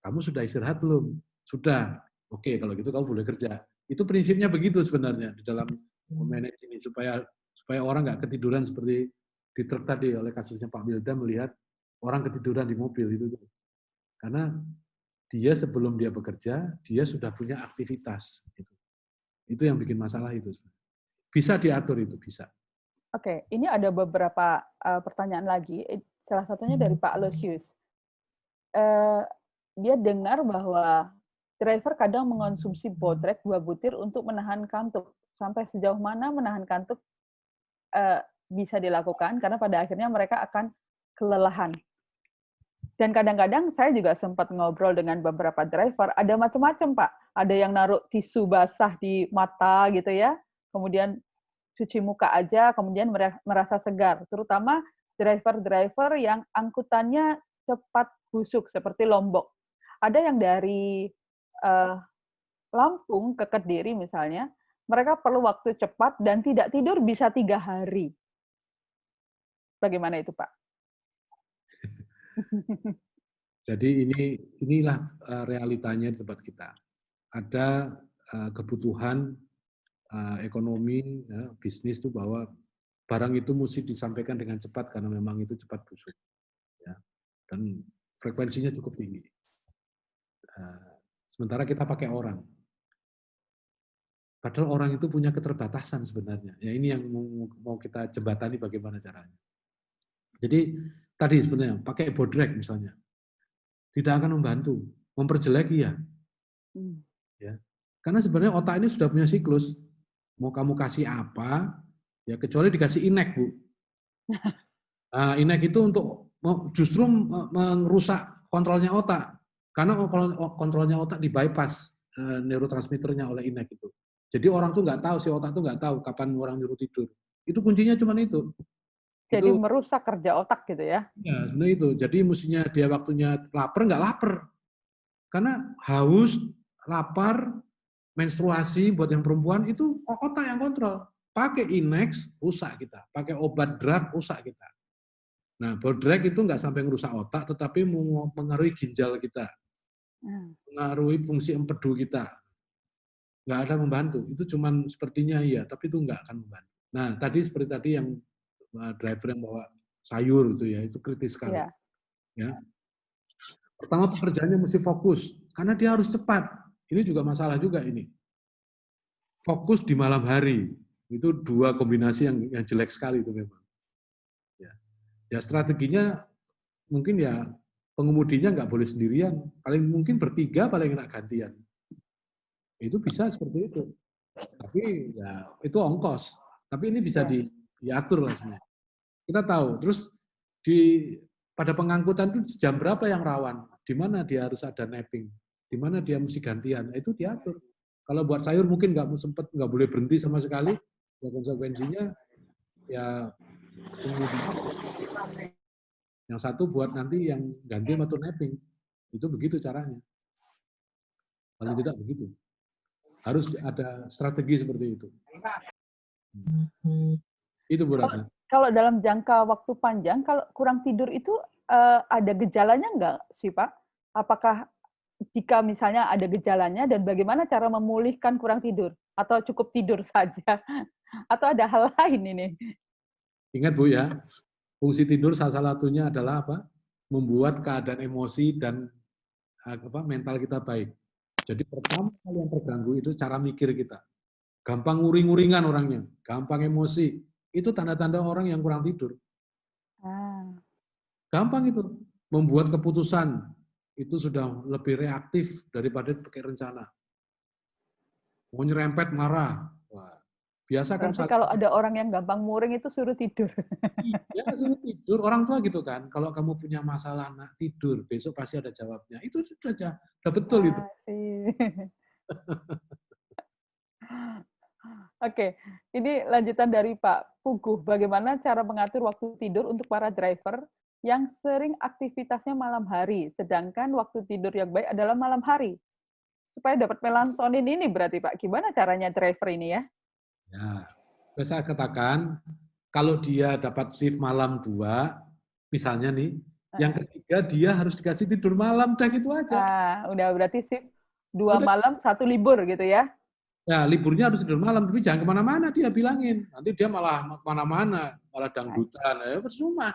kamu sudah istirahat belum? Sudah. Oke, kalau gitu kamu boleh kerja. Itu prinsipnya begitu sebenarnya di dalam manage ini, supaya orang nggak ketiduran seperti di truk tadi oleh kasusnya Pak Wilda melihat orang ketiduran di mobil itu. Karena dia sebelum dia bekerja, dia sudah punya aktivitas. Itu yang bikin masalah itu. Bisa diatur itu, bisa. Oke, ini ada beberapa pertanyaan lagi. Salah satunya dari Pak Lucius. Dia dengar bahwa driver kadang mengonsumsi bodrek 2 butir untuk menahan kantuk. Sampai sejauh mana menahan kantuk bisa dilakukan, karena pada akhirnya mereka akan kelelahan. Dan kadang-kadang saya juga sempat ngobrol dengan beberapa driver, ada macam-macam, Pak. Ada yang naruh tisu basah di mata gitu ya, kemudian cuci muka aja, kemudian merasa segar. Terutama driver-driver yang angkutannya cepat busuk, seperti Lombok. Ada yang dari Lampung ke Kediri misalnya, mereka perlu waktu cepat dan tidak tidur bisa 3 hari. Bagaimana itu, Pak? Jadi inilah realitanya di tempat kita. Ada kebutuhan ekonomi, ya, bisnis itu bahwa barang itu mesti disampaikan dengan cepat karena memang itu cepat busuk, ya. Dan frekuensinya cukup tinggi. Sementara kita pakai orang. Padahal orang itu punya keterbatasan sebenarnya. Ya ini yang mau kita jembatani bagaimana caranya. Jadi tadi sebenarnya pakai bodrek misalnya tidak akan membantu, memperjelek iya. Ya. Karena sebenarnya otak ini sudah punya siklus. Mau kamu kasih apa, ya kecuali dikasih inek, Bu. Nah, inek itu untuk justru merusak kontrolnya otak. Karena kontrolnya otak di bypass neurotransmitternya oleh inek itu. Jadi orang tuh nggak tahu, si otak tuh nggak tahu kapan orang nyuruh tidur. Itu kuncinya cuma itu. Jadi merusak kerja otak gitu ya? Ya, sebenarnya itu. Jadi mestinya dia waktunya lapar, nggak lapar. Karena haus, lapar, menstruasi buat yang perempuan itu otak yang kontrol. Pakai Inex, rusak kita. Pakai obat drug, rusak kita. Nah, drug itu nggak sampai merusak otak, tetapi mengaruhi ginjal kita. Mengaruhi fungsi empedu kita. Nggak ada membantu. Itu cuman sepertinya iya, tapi itu nggak akan membantu. Nah, tadi seperti tadi yang driver yang bawa sayur itu ya, itu kritis sekali. Iya. Ya. Pertama pekerjaannya mesti fokus, karena dia harus cepat. Ini juga masalah juga ini. Fokus di malam hari, itu dua kombinasi yang jelek sekali itu memang. Ya strateginya mungkin ya pengemudinya nggak boleh sendirian, paling mungkin bertiga paling enak gantian. Itu bisa seperti itu. Tapi ya itu ongkos. Tapi ini bisa diatur lah sebenarnya. Kita tahu. Terus pada pengangkutan itu jam berapa yang rawan? Di mana dia harus ada napping? Di mana dia mesti gantian? Itu diatur. Kalau buat sayur mungkin nggak boleh berhenti sama sekali. Ya konsekuensinya ya pengemudinya yang satu buat nanti yang ganti atau napping. Itu begitu caranya. Paling tidak begitu. Harus ada strategi seperti itu. Itu Bu Ratna. Kalau dalam jangka waktu panjang, kalau kurang tidur itu ada gejalanya nggak sih Pak? Apakah jika misalnya ada gejalanya dan bagaimana cara memulihkan kurang tidur? Atau cukup tidur saja? Atau ada hal lain ini? Ingat Bu ya, fungsi tidur salah satunya adalah apa? Membuat keadaan emosi dan mental kita baik. Jadi pertama kali yang terganggu itu cara mikir kita. Gampang nguring-nguringan orangnya, gampang emosi. Itu tanda-tanda orang yang kurang tidur. Gampang itu. Membuat keputusan itu sudah lebih reaktif daripada pakai rencana. Mau nyerempet marah. Wah, biasa kan. Berarti kalau ada orang yang gampang muring itu suruh tidur. Iya, suruh tidur. Orang tua gitu kan. Kalau kamu punya masalah nak tidur, besok pasti ada jawabnya. Itu sudah betul itu. Oke, ini lanjutan dari Pak Puguh. Bagaimana cara mengatur waktu tidur untuk para driver yang sering aktivitasnya malam hari, sedangkan waktu tidur yang baik adalah malam hari? Supaya dapat melatonin ini berarti Pak, gimana caranya driver ini ya? Ya, saya katakan, kalau dia dapat shift malam 2, misalnya nih, yang ketiga dia harus dikasih tidur malam, udah gitu aja. Udah berarti shift 2 malam, 1 libur gitu ya? Ya, liburnya harus tidur malam, tapi jangan kemana-mana dia bilangin. Nanti dia malah kemana-mana, malah dangdutan, ya percuma.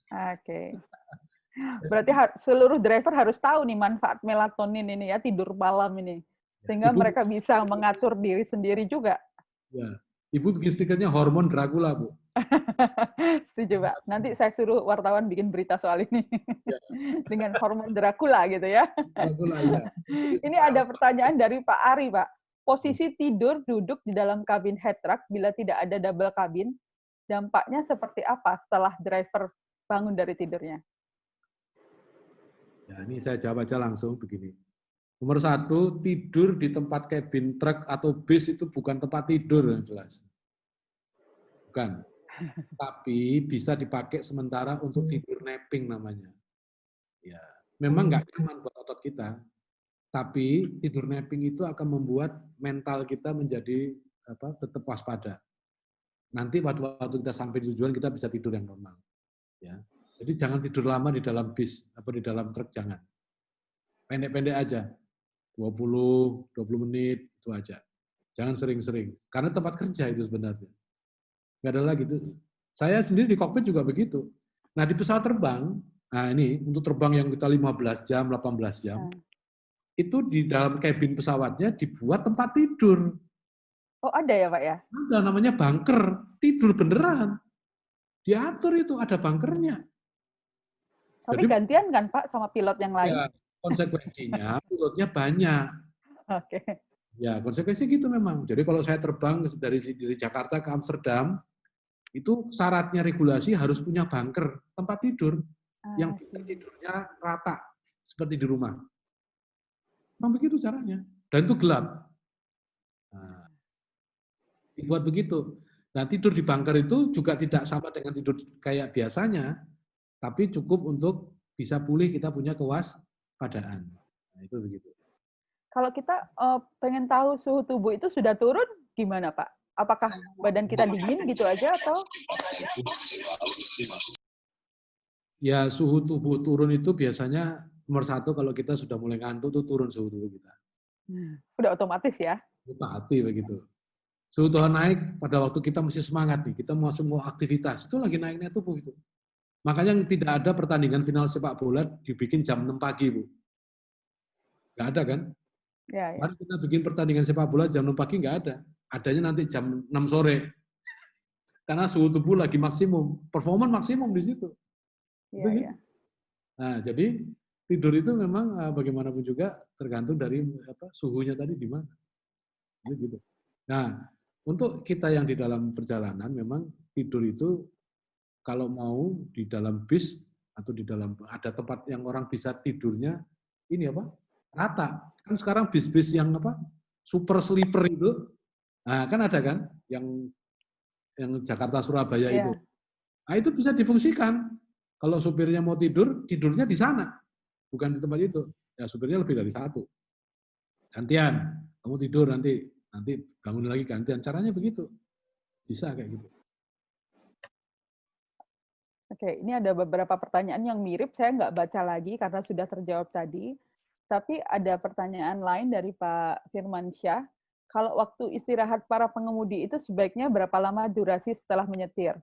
Oke. Berarti seluruh driver harus tahu nih manfaat melatonin ini ya, tidur malam ini. Sehingga mereka bisa mengatur diri sendiri juga. Ya, Ibu bikin stikernya hormon Dracula, Bu. Setuju, Pak. Nanti saya suruh wartawan bikin berita soal ini. Ya. Dengan hormon Dracula gitu ya. Dracula, ya. Ini ada pertanyaan dari Pak Ari, Pak. Posisi tidur duduk di dalam kabin head truck bila tidak ada double kabin, dampaknya seperti apa setelah driver bangun dari tidurnya? Ya, ini saya jawab aja langsung begini. Nomor 1, tidur di tempat kabin truk atau bis itu bukan tempat tidur yang jelas. Bukan. Tapi bisa dipakai sementara untuk tidur napping namanya. Ya, memang nggak nyaman buat otot kita. Tapi tidur napping itu akan membuat mental kita menjadi tetap waspada. Nanti waktu kita sampai di tujuan kita bisa tidur yang normal. Ya. Jadi jangan tidur lama di dalam bis atau di dalam truk, jangan. Pendek-pendek aja. 20 menit itu aja. Jangan sering-sering. Karena tempat kerja itu sebenarnya. Nggak ada lagi itu. Saya sendiri di kokpit juga begitu. Nah, di pesawat terbang, nah ini untuk terbang yang kita 15 jam, 18 jam, itu di dalam kabin pesawatnya dibuat tempat tidur. Oh, ada ya, Pak ya? Ada, namanya bunker. Tidur beneran. Diatur itu, ada bunkernya. Tapi gantian kan, Pak, sama pilot yang lain? Ya, konsekuensinya pilotnya banyak. Oke. Ya, konsekuensi gitu memang. Jadi kalau saya terbang dari Jakarta ke Amsterdam, itu syaratnya regulasi harus punya bunker, tempat tidur. Yang tidurnya rata, seperti di rumah. Memang begitu caranya. Dan itu gelap. Nah, dibuat begitu. Nah, tidur di bunker itu juga tidak sama dengan tidur kayak biasanya, tapi cukup untuk bisa pulih kita punya kewaspadaan. Nah, itu begitu. Kalau kita pengen tahu suhu tubuh itu sudah turun, gimana Pak? apakah badan kita dingin gitu aja atau? Ya, suhu tubuh turun itu biasanya nomor satu kalau kita sudah mulai ngantuk tuh turun suhu tubuh kita. Udah otomatis ya? Pasti begitu. Suhu tubuh naik pada waktu kita masih semangat nih, kita mau aktivitas, itu lagi naiknya tubuh itu. Makanya tidak ada pertandingan final sepak bola dibikin jam 6 pagi, Bu. Nggak ada kan? Ya, ya. Mari kita bikin pertandingan sepak bola jam 6 pagi, nggak ada. Adanya nanti jam 6 sore. Karena suhu tubuh lagi maksimum, performa maksimum di situ. Iya, iya. Nah, jadi tidur itu memang bagaimanapun juga tergantung dari suhunya tadi di mana. Gitu. Nah, untuk kita yang di dalam perjalanan memang tidur itu kalau mau di dalam bis atau di dalam ada tempat yang orang bisa tidurnya ini rata. Kan sekarang bis-bis yang super sleeper itu, nah kan ada kan yang Jakarta Surabaya itu. Nah, itu bisa difungsikan. Kalau supirnya mau tidur, tidurnya di sana, bukan di tempat itu. Ya supirnya lebih dari satu. Gantian, kamu tidur nanti bangun lagi gantian. Caranya begitu. Bisa kayak gitu. Oke, ini ada beberapa pertanyaan yang mirip. Saya nggak baca lagi karena sudah terjawab tadi. Tapi ada pertanyaan lain dari Pak Firmansyah. Kalau waktu istirahat para pengemudi itu sebaiknya berapa lama durasi setelah menyetir?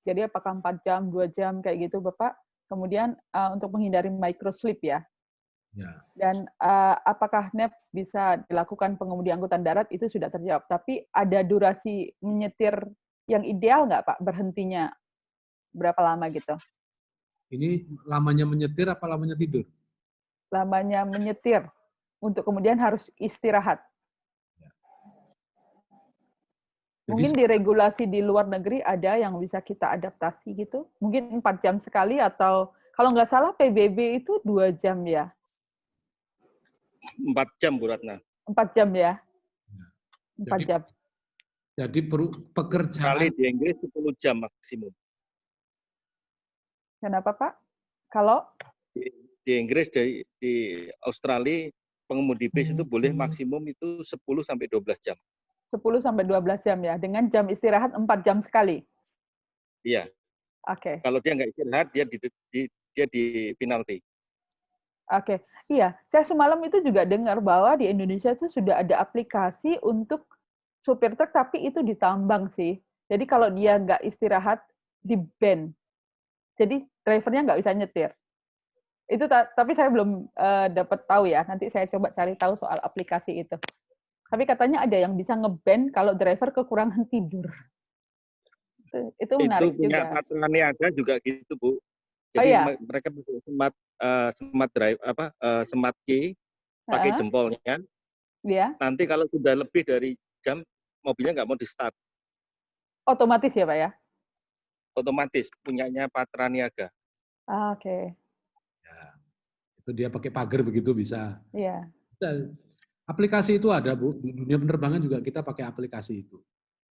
Jadi apakah 4 jam, 2 jam kayak gitu, Bapak? Kemudian untuk menghindari microsleep ya. Ya. Dan apakah naps bisa dilakukan pengemudi angkutan darat itu sudah terjawab. Tapi ada durasi menyetir yang ideal nggak, Pak? Berhentinya berapa lama gitu? Ini lamanya menyetir apa lamanya tidur? Lamanya menyetir untuk kemudian harus istirahat. Mungkin di regulasi di luar negeri ada yang bisa kita adaptasi gitu. Mungkin 4 jam sekali atau kalau nggak salah PBB itu 2 jam ya. 4 jam, Bu Ratna. 4 jam ya. 4 jam. Jadi pekerjaan. Kali di Inggris 10 jam maksimum. Kenapa Pak? Kalau? Di Inggris, di Australia, pengemudi bis itu boleh maksimum itu 10-12 jam. 10-12 jam ya, dengan jam istirahat 4 jam sekali? Iya. Oke. Kalau dia nggak istirahat, dia di penalti. Oke, iya. Saya semalam itu juga dengar bahwa di Indonesia itu sudah ada aplikasi untuk supir truk, tapi itu ditambang sih. Jadi kalau dia nggak istirahat, di-ban. Jadi drivernya nggak bisa nyetir. Itu tapi saya belum dapat tahu ya. Nanti saya coba cari tahu soal aplikasi itu. Tapi katanya ada yang bisa nge-ban kalau driver kekurangan tidur. Itu menarik itu punya juga. Patra Niaga juga gitu, Bu. Jadi mereka smart drive smart key pakai jempolnya. Iya. Nanti kalau sudah lebih dari jam, mobilnya nggak mau di-start. Otomatis ya, Pak ya? Otomatis, punyanya Patra Niaga. Oke. Ya, itu dia pakai pagar begitu bisa. Iya. Aplikasi itu ada, Bu. Di dunia penerbangan juga kita pakai aplikasi itu.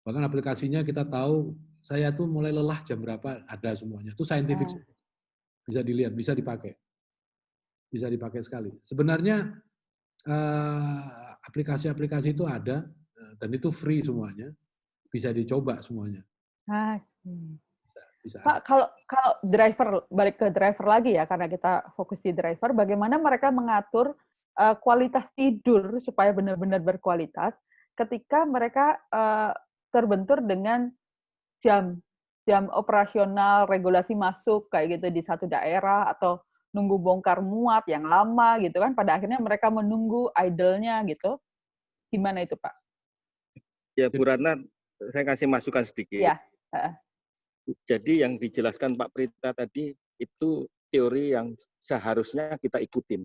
Bahkan aplikasinya kita tahu, saya tuh mulai lelah jam berapa, ada semuanya. Itu scientific. Bisa dilihat, bisa dipakai. Bisa dipakai sekali. Sebenarnya aplikasi-aplikasi itu ada, dan itu free semuanya. Bisa dicoba semuanya. Bisa Pak, kalau driver, balik ke driver lagi ya, karena kita fokus di driver, bagaimana mereka mengatur kualitas tidur supaya benar-benar berkualitas ketika mereka terbentur dengan jam operasional, regulasi masuk kayak gitu di satu daerah, atau nunggu bongkar muat yang lama gitu kan, pada akhirnya mereka menunggu idle-nya gitu. Gimana itu, Pak? Ya, Bu Ratna, saya kasih masukan sedikit. Ya. Jadi yang dijelaskan Pak Prita tadi itu teori yang seharusnya kita ikutin.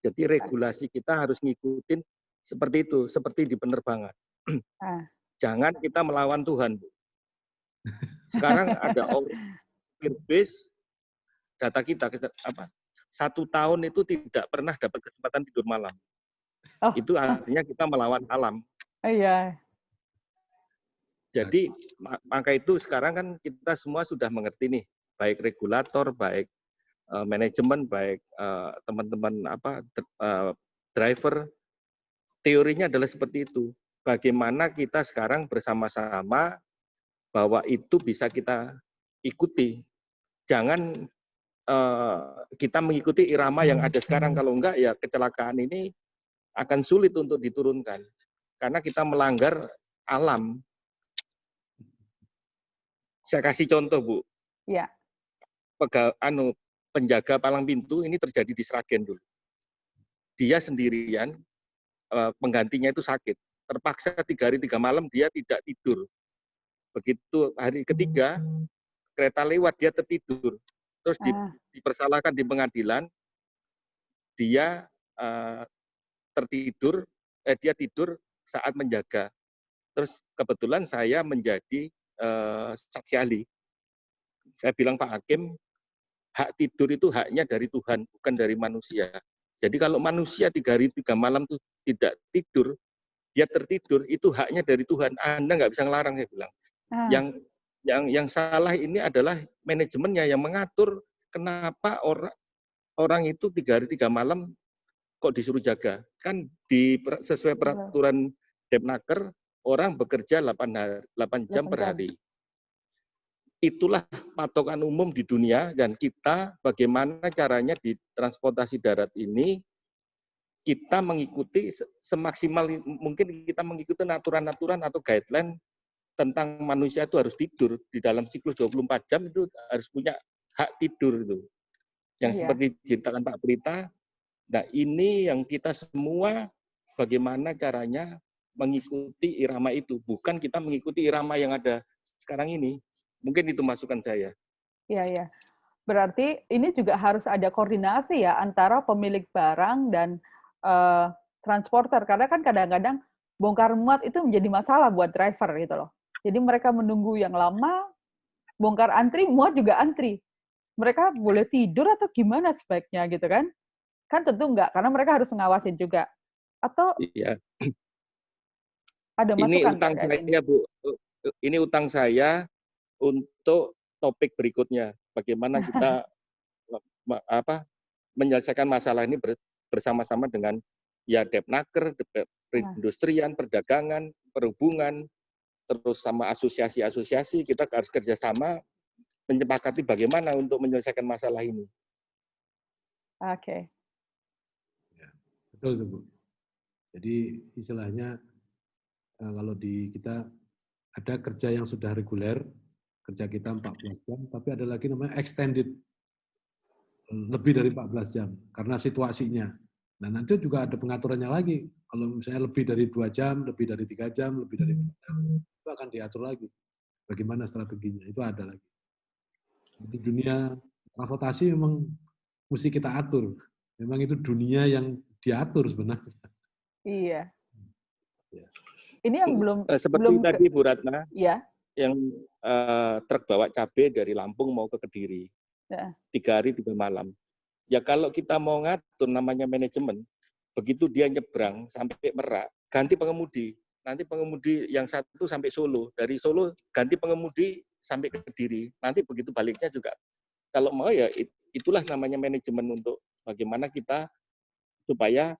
Jadi regulasi kita harus ngikutin seperti itu, seperti di penerbangan. Jangan kita melawan Tuhan, Bu. Sekarang ada Airbus, data kita 1 tahun itu tidak pernah dapat kesempatan tidur malam. Itu artinya kita melawan alam. Iya. Jadi maka itu sekarang kan kita semua sudah mengerti nih, baik regulator, baik manajemen, baik teman-teman driver, teorinya adalah seperti itu. bagaimana kita sekarang bersama-sama bahwa itu bisa kita ikuti. Jangan kita mengikuti irama yang ada sekarang, kalau enggak ya kecelakaan ini akan sulit untuk diturunkan. Karena kita melanggar alam. Saya kasih contoh, Bu. Ya. Penjaga palang pintu ini terjadi di Sragen dulu. Dia sendirian, penggantinya itu sakit. Terpaksa 3 hari 3 malam dia tidak tidur. Begitu hari ketiga, kereta lewat, dia tertidur. Terus dipersalahkan di pengadilan, dia dia tidur saat menjaga. Terus kebetulan saya menjadi saksi ahli. Saya bilang, Pak Hakim, hak tidur itu haknya dari Tuhan, bukan dari manusia. Jadi kalau manusia 3 hari 3 malam itu tidak tidur, dia tertidur, itu haknya dari Tuhan. Anda nggak bisa ngelarang, saya bilang. Yang salah ini adalah manajemennya yang mengatur kenapa orang itu 3 hari 3 malam kok disuruh jaga. Kan sesuai peraturan Depnaker, orang bekerja 8 jam per hari. Itulah patokan umum di dunia, dan kita bagaimana caranya di transportasi darat ini kita mengikuti semaksimal mungkin, kita mengikuti aturan-aturan atau guideline tentang manusia itu harus tidur di dalam siklus 24 jam, itu harus punya hak tidur itu. Yang seperti diceritakan Pak Prita. Nah, ini yang kita semua bagaimana caranya mengikuti irama itu, bukan kita mengikuti irama yang ada sekarang ini. Mungkin itu masukan saya. Iya. Berarti ini juga harus ada koordinasi ya antara pemilik barang dan transporter, karena kan kadang-kadang bongkar muat itu menjadi masalah buat driver gitu loh. Jadi mereka menunggu yang lama, bongkar antri, muat juga antri. Mereka boleh tidur atau gimana sebaiknya gitu kan? Kan tentu enggak, karena mereka harus ngawasin juga. Atau ada masukan? Ini utang saya, Bu. Ini utang saya untuk topik berikutnya. Bagaimana kita menyelesaikan masalah ini bersama-sama dengan Depnaker, perindustrian, perdagangan, perhubungan, terus sama asosiasi-asosiasi. Kita harus kerjasama menyepakati bagaimana untuk menyelesaikan masalah ini. Oke. Ya, betul tuh, Bu. Jadi istilahnya kalau di kita ada kerja yang sudah reguler, kerja kita 14 jam, tapi ada lagi namanya extended, lebih dari 14 jam, karena situasinya. Nah, nanti juga ada pengaturannya lagi. Kalau misalnya lebih dari 2 jam, lebih dari 3 jam, lebih dari 4 jam, itu akan diatur lagi. Bagaimana strateginya, itu ada lagi. Di dunia transportasi memang mesti kita atur. Memang itu dunia yang diatur sebenarnya. Iya. Ini yang seperti tadi Bu Ratna, yang truk bawa cabai dari Lampung mau ke Kediri, 3 hari 3 malam. Ya kalau kita mau ngatur namanya manajemen, begitu dia nyebrang sampai Merak, ganti pengemudi. Nanti pengemudi yang satu sampai Solo, dari Solo ganti pengemudi sampai ke Kediri. Nanti begitu baliknya juga. Kalau mau ya itulah namanya manajemen, untuk bagaimana kita supaya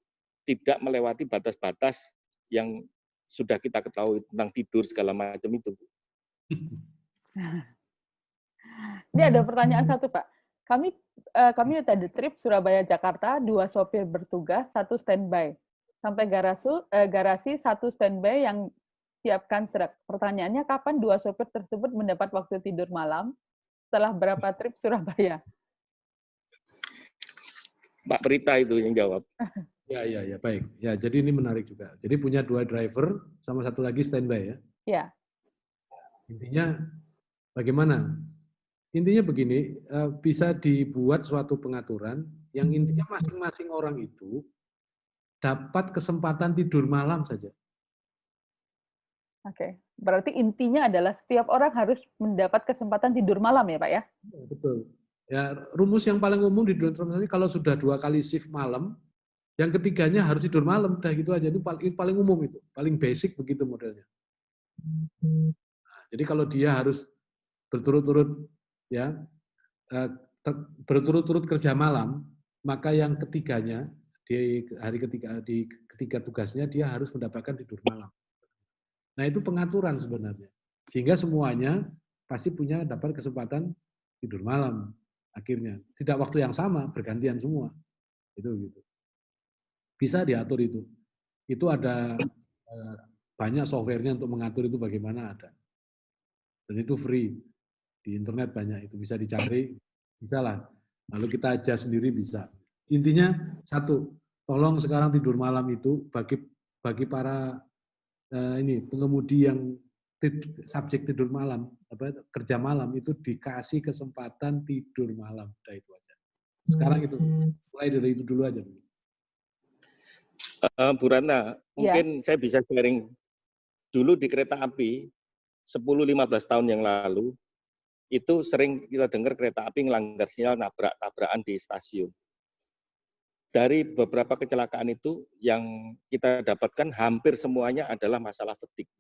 tidak melewati batas-batas yang sudah kita ketahui tentang tidur segala macam itu. Ini ada pertanyaan satu, Pak. Kami tadi trip Surabaya-Jakarta, 2 sopir bertugas, 1 standby. Sampai garasi 1 standby yang siapkan truk. Pertanyaannya, kapan 2 sopir tersebut mendapat waktu tidur malam setelah berapa trip Surabaya? Pak Prita itu yang jawab. Ya, baik. Ya, jadi ini menarik juga. Jadi punya 2 driver, sama 1 lagi standby ya? Ya. Intinya bagaimana? Intinya begini, bisa dibuat suatu pengaturan yang intinya masing-masing orang itu dapat kesempatan tidur malam saja. Oke, berarti intinya adalah setiap orang harus mendapat kesempatan tidur malam ya, Pak ya? Betul. Ya, rumus yang paling umum di dunia transportasi, kalau sudah 2 kali shift malam, yang ketiganya harus tidur malam, udah gitu aja. Itu paling umum, itu paling basic begitu modelnya. Nah, jadi kalau dia harus berturut-turut ya berturut-turut kerja malam, maka yang ketiganya di hari ketiga tugasnya dia harus mendapatkan tidur malam. Nah, itu pengaturan sebenarnya. Sehingga semuanya pasti dapat kesempatan tidur malam akhirnya. Tidak waktu yang sama, bergantian semua. Itu gitu. Bisa diatur itu. Itu ada banyak softwarenya untuk mengatur itu bagaimana ada. Dan itu free. Di internet banyak itu, bisa dicari, bisa lah. Lalu kita aja sendiri bisa. Intinya satu, tolong sekarang tidur malam itu bagi para pengemudi yang subjek tidur malam, kerja malam itu dikasih kesempatan tidur malam. Udah itu aja. Sekarang itu, mulai dari itu dulu aja. Bu Ratna, mungkin saya bisa sharing dulu di kereta api 10-15 tahun yang lalu itu sering kita dengar kereta api ngelanggar sinyal, tabrakan di stasiun. Dari beberapa kecelakaan itu yang kita dapatkan hampir semuanya adalah masalah fatigue.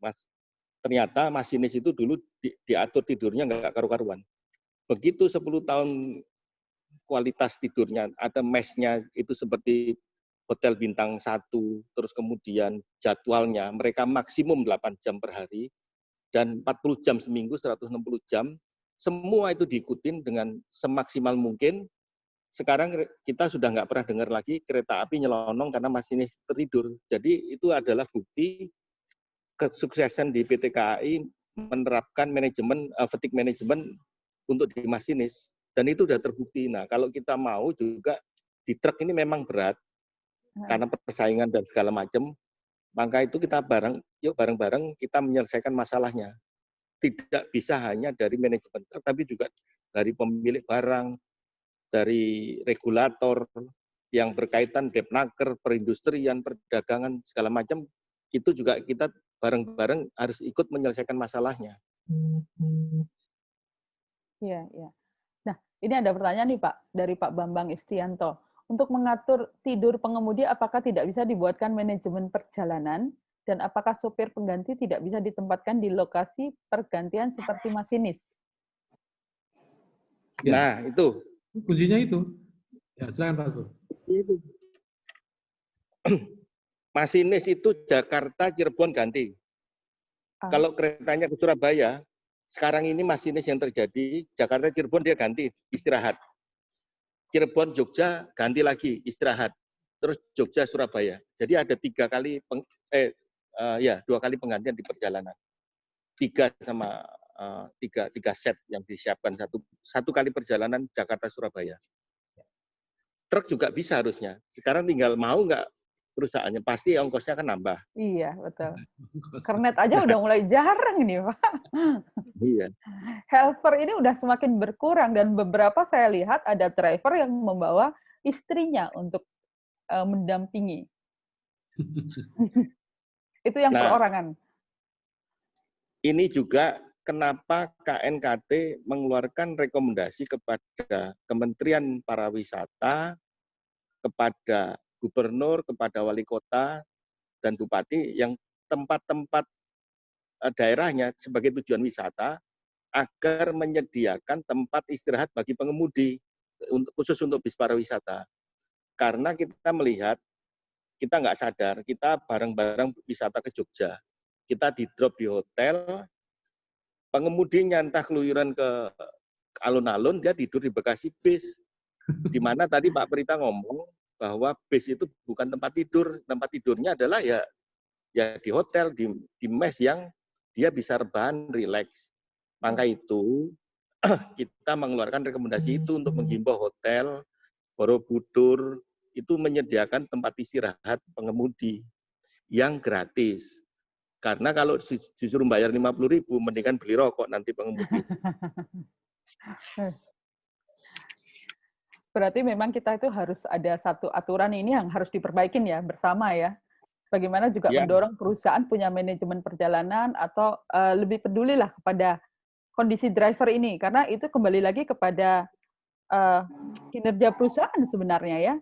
Ternyata masinis itu dulu diatur tidurnya nggak karu-karuan. Begitu 10 tahun kualitas tidurnya, ada mesnya itu seperti hotel bintang 1, terus kemudian jadwalnya mereka maksimum 8 jam per hari, dan 40 jam seminggu, 160 jam, semua itu diikutin dengan semaksimal mungkin. Sekarang kita sudah nggak pernah dengar lagi kereta api nyelonong karena masinis tertidur. Jadi itu adalah bukti kesuksesan di PT KAI menerapkan manajemen fatigue management untuk di masinis. Dan itu sudah terbukti. Nah, kalau kita mau juga di truk ini memang berat karena persaingan dan segala macam, maka itu kita bareng-bareng kita menyelesaikan masalahnya. Tidak bisa hanya dari manajemen, tapi juga dari pemilik barang, dari regulator yang berkaitan Depnaker, perindustrian, perdagangan, segala macam, itu juga kita bareng-bareng harus ikut menyelesaikan masalahnya. Iya, iya. Nah, ini ada pertanyaan nih Pak, dari Pak Bambang Istianto. Untuk mengatur tidur pengemudi, apakah tidak bisa dibuatkan manajemen perjalanan? Dan apakah sopir pengganti tidak bisa ditempatkan di lokasi pergantian seperti masinis? Nah, itu. Kuncinya itu. Ya, silakan Pak Tur. Masinis itu Jakarta, Cirebon ganti. Kalau keretanya ke Surabaya, sekarang ini masinis yang terjadi, Jakarta, Cirebon dia ganti, istirahat. Cirebon, Jogja, ganti lagi, istirahat. Terus Jogja, Surabaya. Jadi ada 2 kali penggantian di perjalanan. 3 set yang disiapkan, satu kali perjalanan Jakarta Surabaya. Truk juga bisa harusnya. Sekarang tinggal mau nggak perusahaannya, pasti ongkosnya akan nambah. Iya, betul. Kernet aja udah mulai jarang nih, Pak. Iya. Helper ini udah semakin berkurang dan beberapa saya lihat ada driver yang membawa istrinya untuk mendampingi. Itu yang perorangan. Ini juga kenapa KNKT mengeluarkan rekomendasi kepada Kementerian Pariwisata, kepada Gubernur, kepada Wali Kota, dan Bupati yang tempat-tempat daerahnya sebagai tujuan wisata agar menyediakan tempat istirahat bagi pengemudi khusus untuk bis pariwisata. Karena kita melihat, kita nggak sadar, kita bareng-bareng wisata ke Jogja. Kita di drop di hotel, pengemudinya entah keluyuran ke alun-alun, dia tidur di bagasi bis. Di mana tadi Pak Prita ngomong bahwa bis itu bukan tempat tidur. Tempat tidurnya adalah ya di hotel, di mes yang dia bisa rebahan, rileks. Maka itu kita mengeluarkan rekomendasi itu untuk menghimbau hotel, Borobudur, itu menyediakan tempat istirahat pengemudi yang gratis. Karena kalau disuruh bayar 50.000, mendingan beli rokok nanti pengemudi. Berarti memang kita itu harus ada satu aturan ini yang harus diperbaikin ya, bersama ya. Bagaimana juga mendorong perusahaan punya manajemen perjalanan atau lebih pedulilah kepada kondisi driver ini, karena itu kembali lagi kepada kinerja perusahaan sebenarnya ya.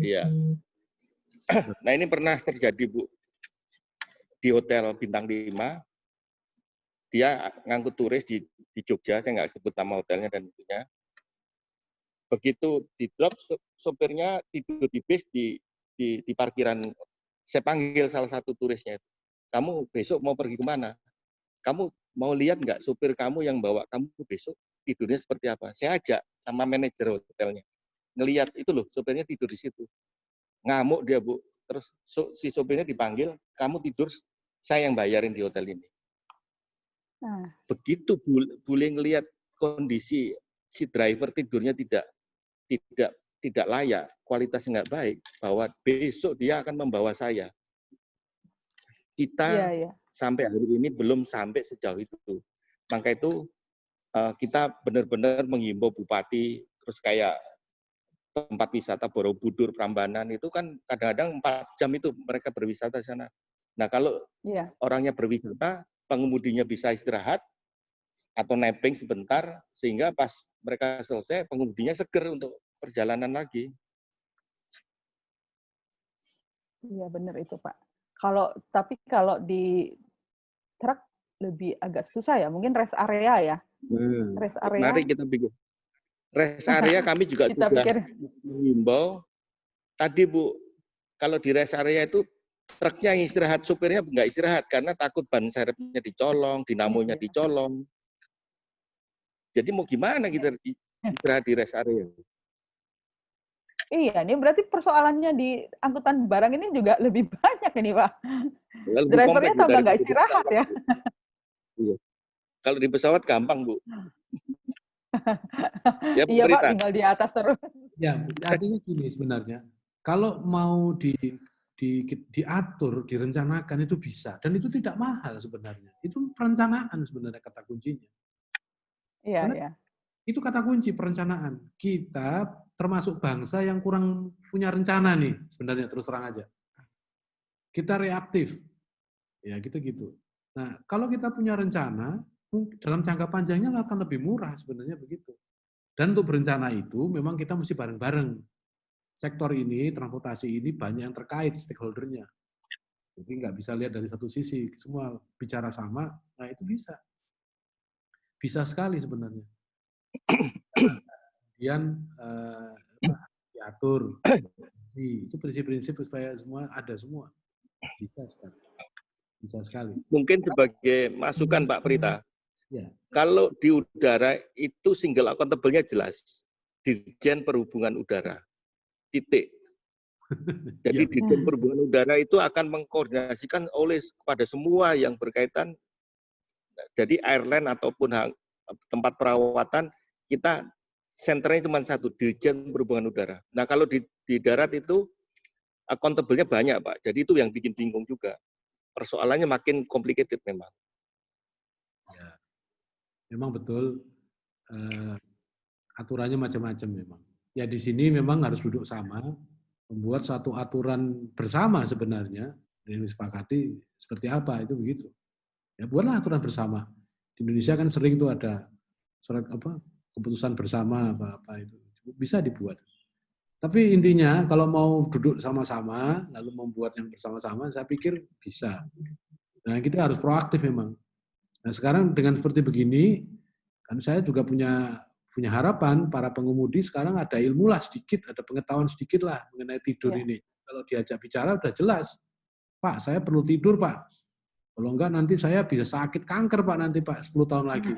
Iya. Nah ini pernah terjadi Bu, di hotel bintang 5, dia ngangkut turis di Jogja, saya nggak sebut nama hotelnya dan itunya. Begitu di drop, sopirnya tidur di bis di parkiran. Saya panggil salah satu turisnya itu. kamu besok mau pergi kemana? Kamu mau lihat nggak supir kamu yang bawa kamu besok tidurnya seperti apa? Saya ajak sama manajer hotelnya. Ngelihat itu loh, supirnya tidur di situ. Ngamuk dia, Bu. Terus si supirnya dipanggil, kamu tidur, saya yang bayarin di hotel ini. Nah, Begitu boleh ngelihat kondisi si driver tidurnya tidak layak, kualitasnya nggak baik, bahwa besok dia akan membawa saya. Kita sampai hari ini belum sampai sejauh itu. Maka itu kita benar-benar menghimbau bupati, terus kayak tempat wisata Borobudur, Prambanan itu kan kadang-kadang 4 jam itu mereka berwisata di sana. Nah kalau orangnya berwisata, pengemudinya bisa istirahat atau napping sebentar, sehingga pas mereka selesai, pengemudinya seger untuk perjalanan lagi. Iya benar itu Pak. Tapi kalau di truk lebih agak susah ya, mungkin rest area ya. Rest area. Mari kita bikin. Rest area kami juga sudah mengimbau. Tadi Bu, kalau di rest area itu truknya yang istirahat, supirnya nggak istirahat karena takut ban serepnya dicolong, dinamonya dicolong. Jadi mau gimana kita istirahat di rest area? Iya, ini berarti persoalannya di angkutan barang ini juga lebih banyak ini, Pak. Drivernya tambah nggak istirahat ya. Iya. Kalau di pesawat gampang, Bu. Ya, iya, Pak, tinggal di atas terus. Ya, artinya gini sebenarnya. Kalau mau diatur, direncanakan itu bisa. Dan itu tidak mahal sebenarnya. Itu perencanaan sebenarnya kata kuncinya. Iya, iya. Itu kata kunci perencanaan. Kita termasuk bangsa yang kurang punya rencana nih sebenarnya, terus terang aja. Kita reaktif. Ya gitu-gitu. Nah, kalau kita punya rencana, dalam jangka panjangnya akan lebih murah sebenarnya begitu. Dan untuk berencana itu memang kita mesti bareng-bareng. Sektor ini, transportasi ini banyak yang terkait stakeholder-nya. Jadi nggak bisa lihat dari satu sisi, semua bicara sama, nah itu bisa. Bisa sekali sebenarnya. Kemudian diatur, itu prinsip-prinsip supaya semua ada semua. Bisa sekali. Bisa sekali. Mungkin sebagai masukan Pak Prita, ya. Kalau di udara itu single accountable-nya jelas, Dirjen Perhubungan Udara, titik. Jadi Dirjen Perhubungan Udara itu akan mengkoordinasikan kepada semua yang berkaitan. Jadi airline ataupun tempat perawatan, kita senternya cuma satu, Dirjen Perhubungan Udara. Nah kalau di darat itu accountable-nya banyak Pak, jadi itu yang bikin bingung juga. Persoalannya makin complicated memang. Ya, memang betul aturannya macam-macam memang. Ya di sini memang harus duduk sama, membuat satu aturan bersama sebenarnya, yang disepakati seperti apa, itu begitu. Ya buatlah aturan bersama. Di Indonesia kan sering tuh ada surat keputusan bersama apa itu bisa dibuat. Tapi intinya kalau mau duduk sama-sama lalu membuat yang bersama-sama, saya pikir bisa. Nah kita harus proaktif memang. Nah sekarang dengan seperti begini, kan saya juga punya harapan para pengemudi sekarang ada ilmu lah sedikit, ada pengetahuan sedikit lah mengenai tidur ini. Kalau diajak bicara udah jelas, Pak saya perlu tidur Pak. Kalau enggak nanti saya bisa sakit kanker Pak nanti Pak 10 tahun lagi.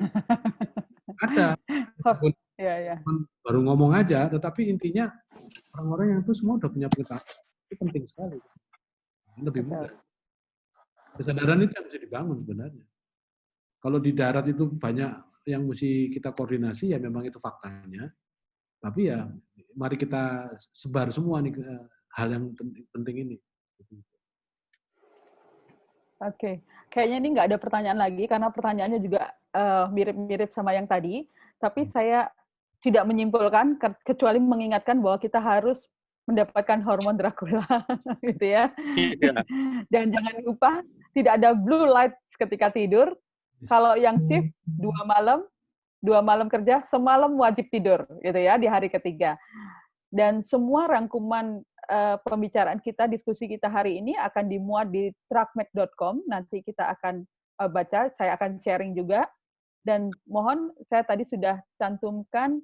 Ada. Baru ngomong aja, tetapi intinya orang-orang yang itu semua udah punya pengetahuan. Itu penting sekali. Lebih mudah. Kesadaran itu yang bisa dibangun sebenarnya. Kalau di darat itu banyak yang mesti kita koordinasi, ya memang itu faktanya. Tapi ya mari kita sebar semua nih hal yang penting ini. Oke, kayaknya ini nggak ada pertanyaan lagi karena pertanyaannya juga mirip-mirip sama yang tadi. Tapi saya tidak menyimpulkan kecuali mengingatkan bahwa kita harus mendapatkan hormon Dracula, gitu ya. Dan jangan lupa tidak ada blue light ketika tidur. Kalau yang shift 2 malam kerja, semalam wajib tidur, gitu ya, di hari ketiga. Dan semua rangkuman pembicaraan kita, diskusi kita hari ini akan dimuat di truckmed.com. Nanti kita akan baca, saya akan sharing juga. Dan mohon, saya tadi sudah cantumkan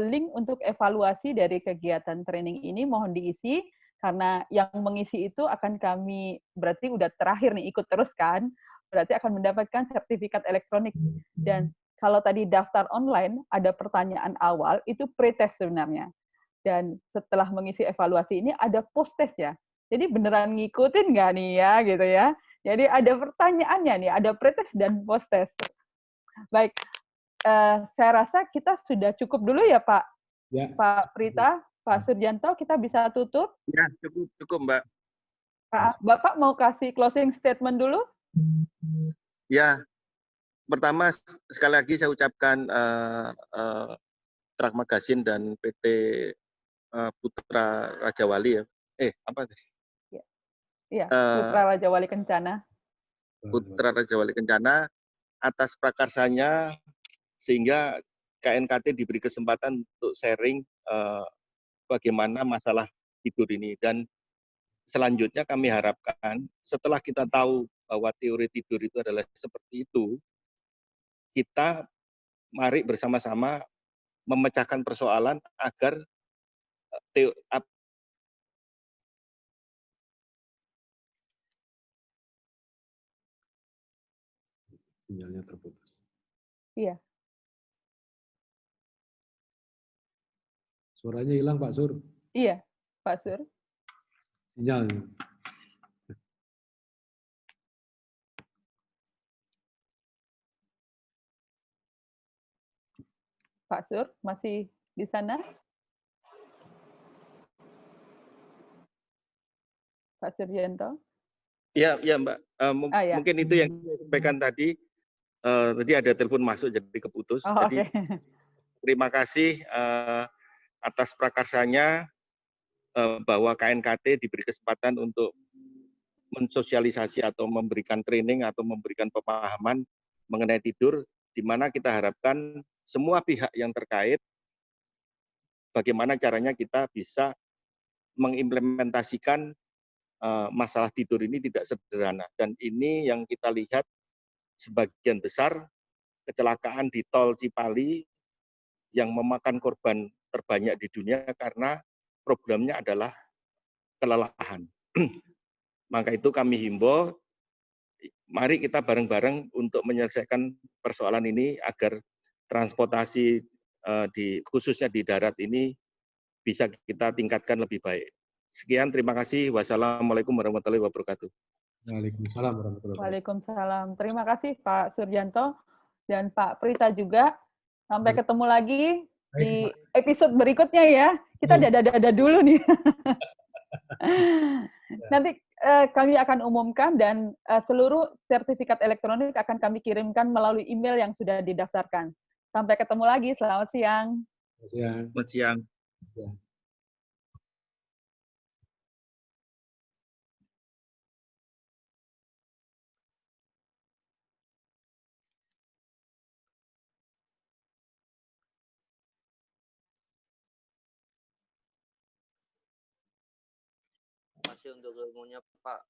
link untuk evaluasi dari kegiatan training ini, mohon diisi. Karena yang mengisi itu akan kami, berarti udah terakhir nih, ikut terus kan, berarti akan mendapatkan sertifikat elektronik. Dan kalau tadi daftar online, ada pertanyaan awal, itu pretest sebenarnya. Dan setelah mengisi evaluasi ini, ada post-test ya. Jadi beneran ngikutin nggak nih ya, gitu ya. Jadi ada pertanyaannya nih, ada pretest dan post-test. Baik, saya rasa kita sudah cukup dulu ya Pak. Ya. Pak Prita, Pak Suryanto, kita bisa tutup. Ya, cukup Mbak. Pak, Bapak mau kasih closing statement dulu? Ya, pertama sekali lagi saya ucapkan Trak Magazine dan PT Putra Raja Wali ya. Apa? Iya, Putra Raja Wali Kencana. Putra Raja Wali Kencana atas prakarsanya sehingga KNKT diberi kesempatan untuk sharing bagaimana masalah tidur ini. Dan selanjutnya kami harapkan setelah kita tahu bahwa teori tidur itu adalah seperti itu, kita mari bersama-sama memecahkan persoalan agar Sinyalnya terputus. Iya. Suaranya hilang Pak Sur. Iya, Pak Sur. Sinyalnya. Pak Sur, masih di sana? Pak Suryanto? Ya Mbak. Ya. Mungkin itu yang saya sampaikan tadi. Tadi ada telepon masuk jadi keputus. Oh, jadi terima kasih atas prakarsanya bahwa KNKT diberi kesempatan untuk mensosialisasi atau memberikan training atau memberikan pemahaman mengenai tidur, di mana kita harapkan semua pihak yang terkait bagaimana caranya kita bisa mengimplementasikan masalah tidur ini tidak sederhana. Dan ini yang kita lihat sebagian besar kecelakaan di tol Cipali yang memakan korban terbanyak di dunia karena problemnya adalah kelelahan. Maka itu kami himbau, mari kita bareng-bareng untuk menyelesaikan persoalan ini agar transportasi khususnya di darat ini bisa kita tingkatkan lebih baik. Sekian, terima kasih. Wassalamualaikum warahmatullahi wabarakatuh. Waalaikumsalam warahmatullahi wabarakatuh. Waalaikumsalam. Terima kasih Pak Suryanto dan Pak Prita juga. Sampai ketemu lagi di episode berikutnya ya. Kita dada-dada dulu nih. Nanti kami akan umumkan dan seluruh sertifikat elektronik akan kami kirimkan melalui email yang sudah didaftarkan. Sampai ketemu lagi. Selamat siang. Selamat siang. Masih untuk ilmunya Pak.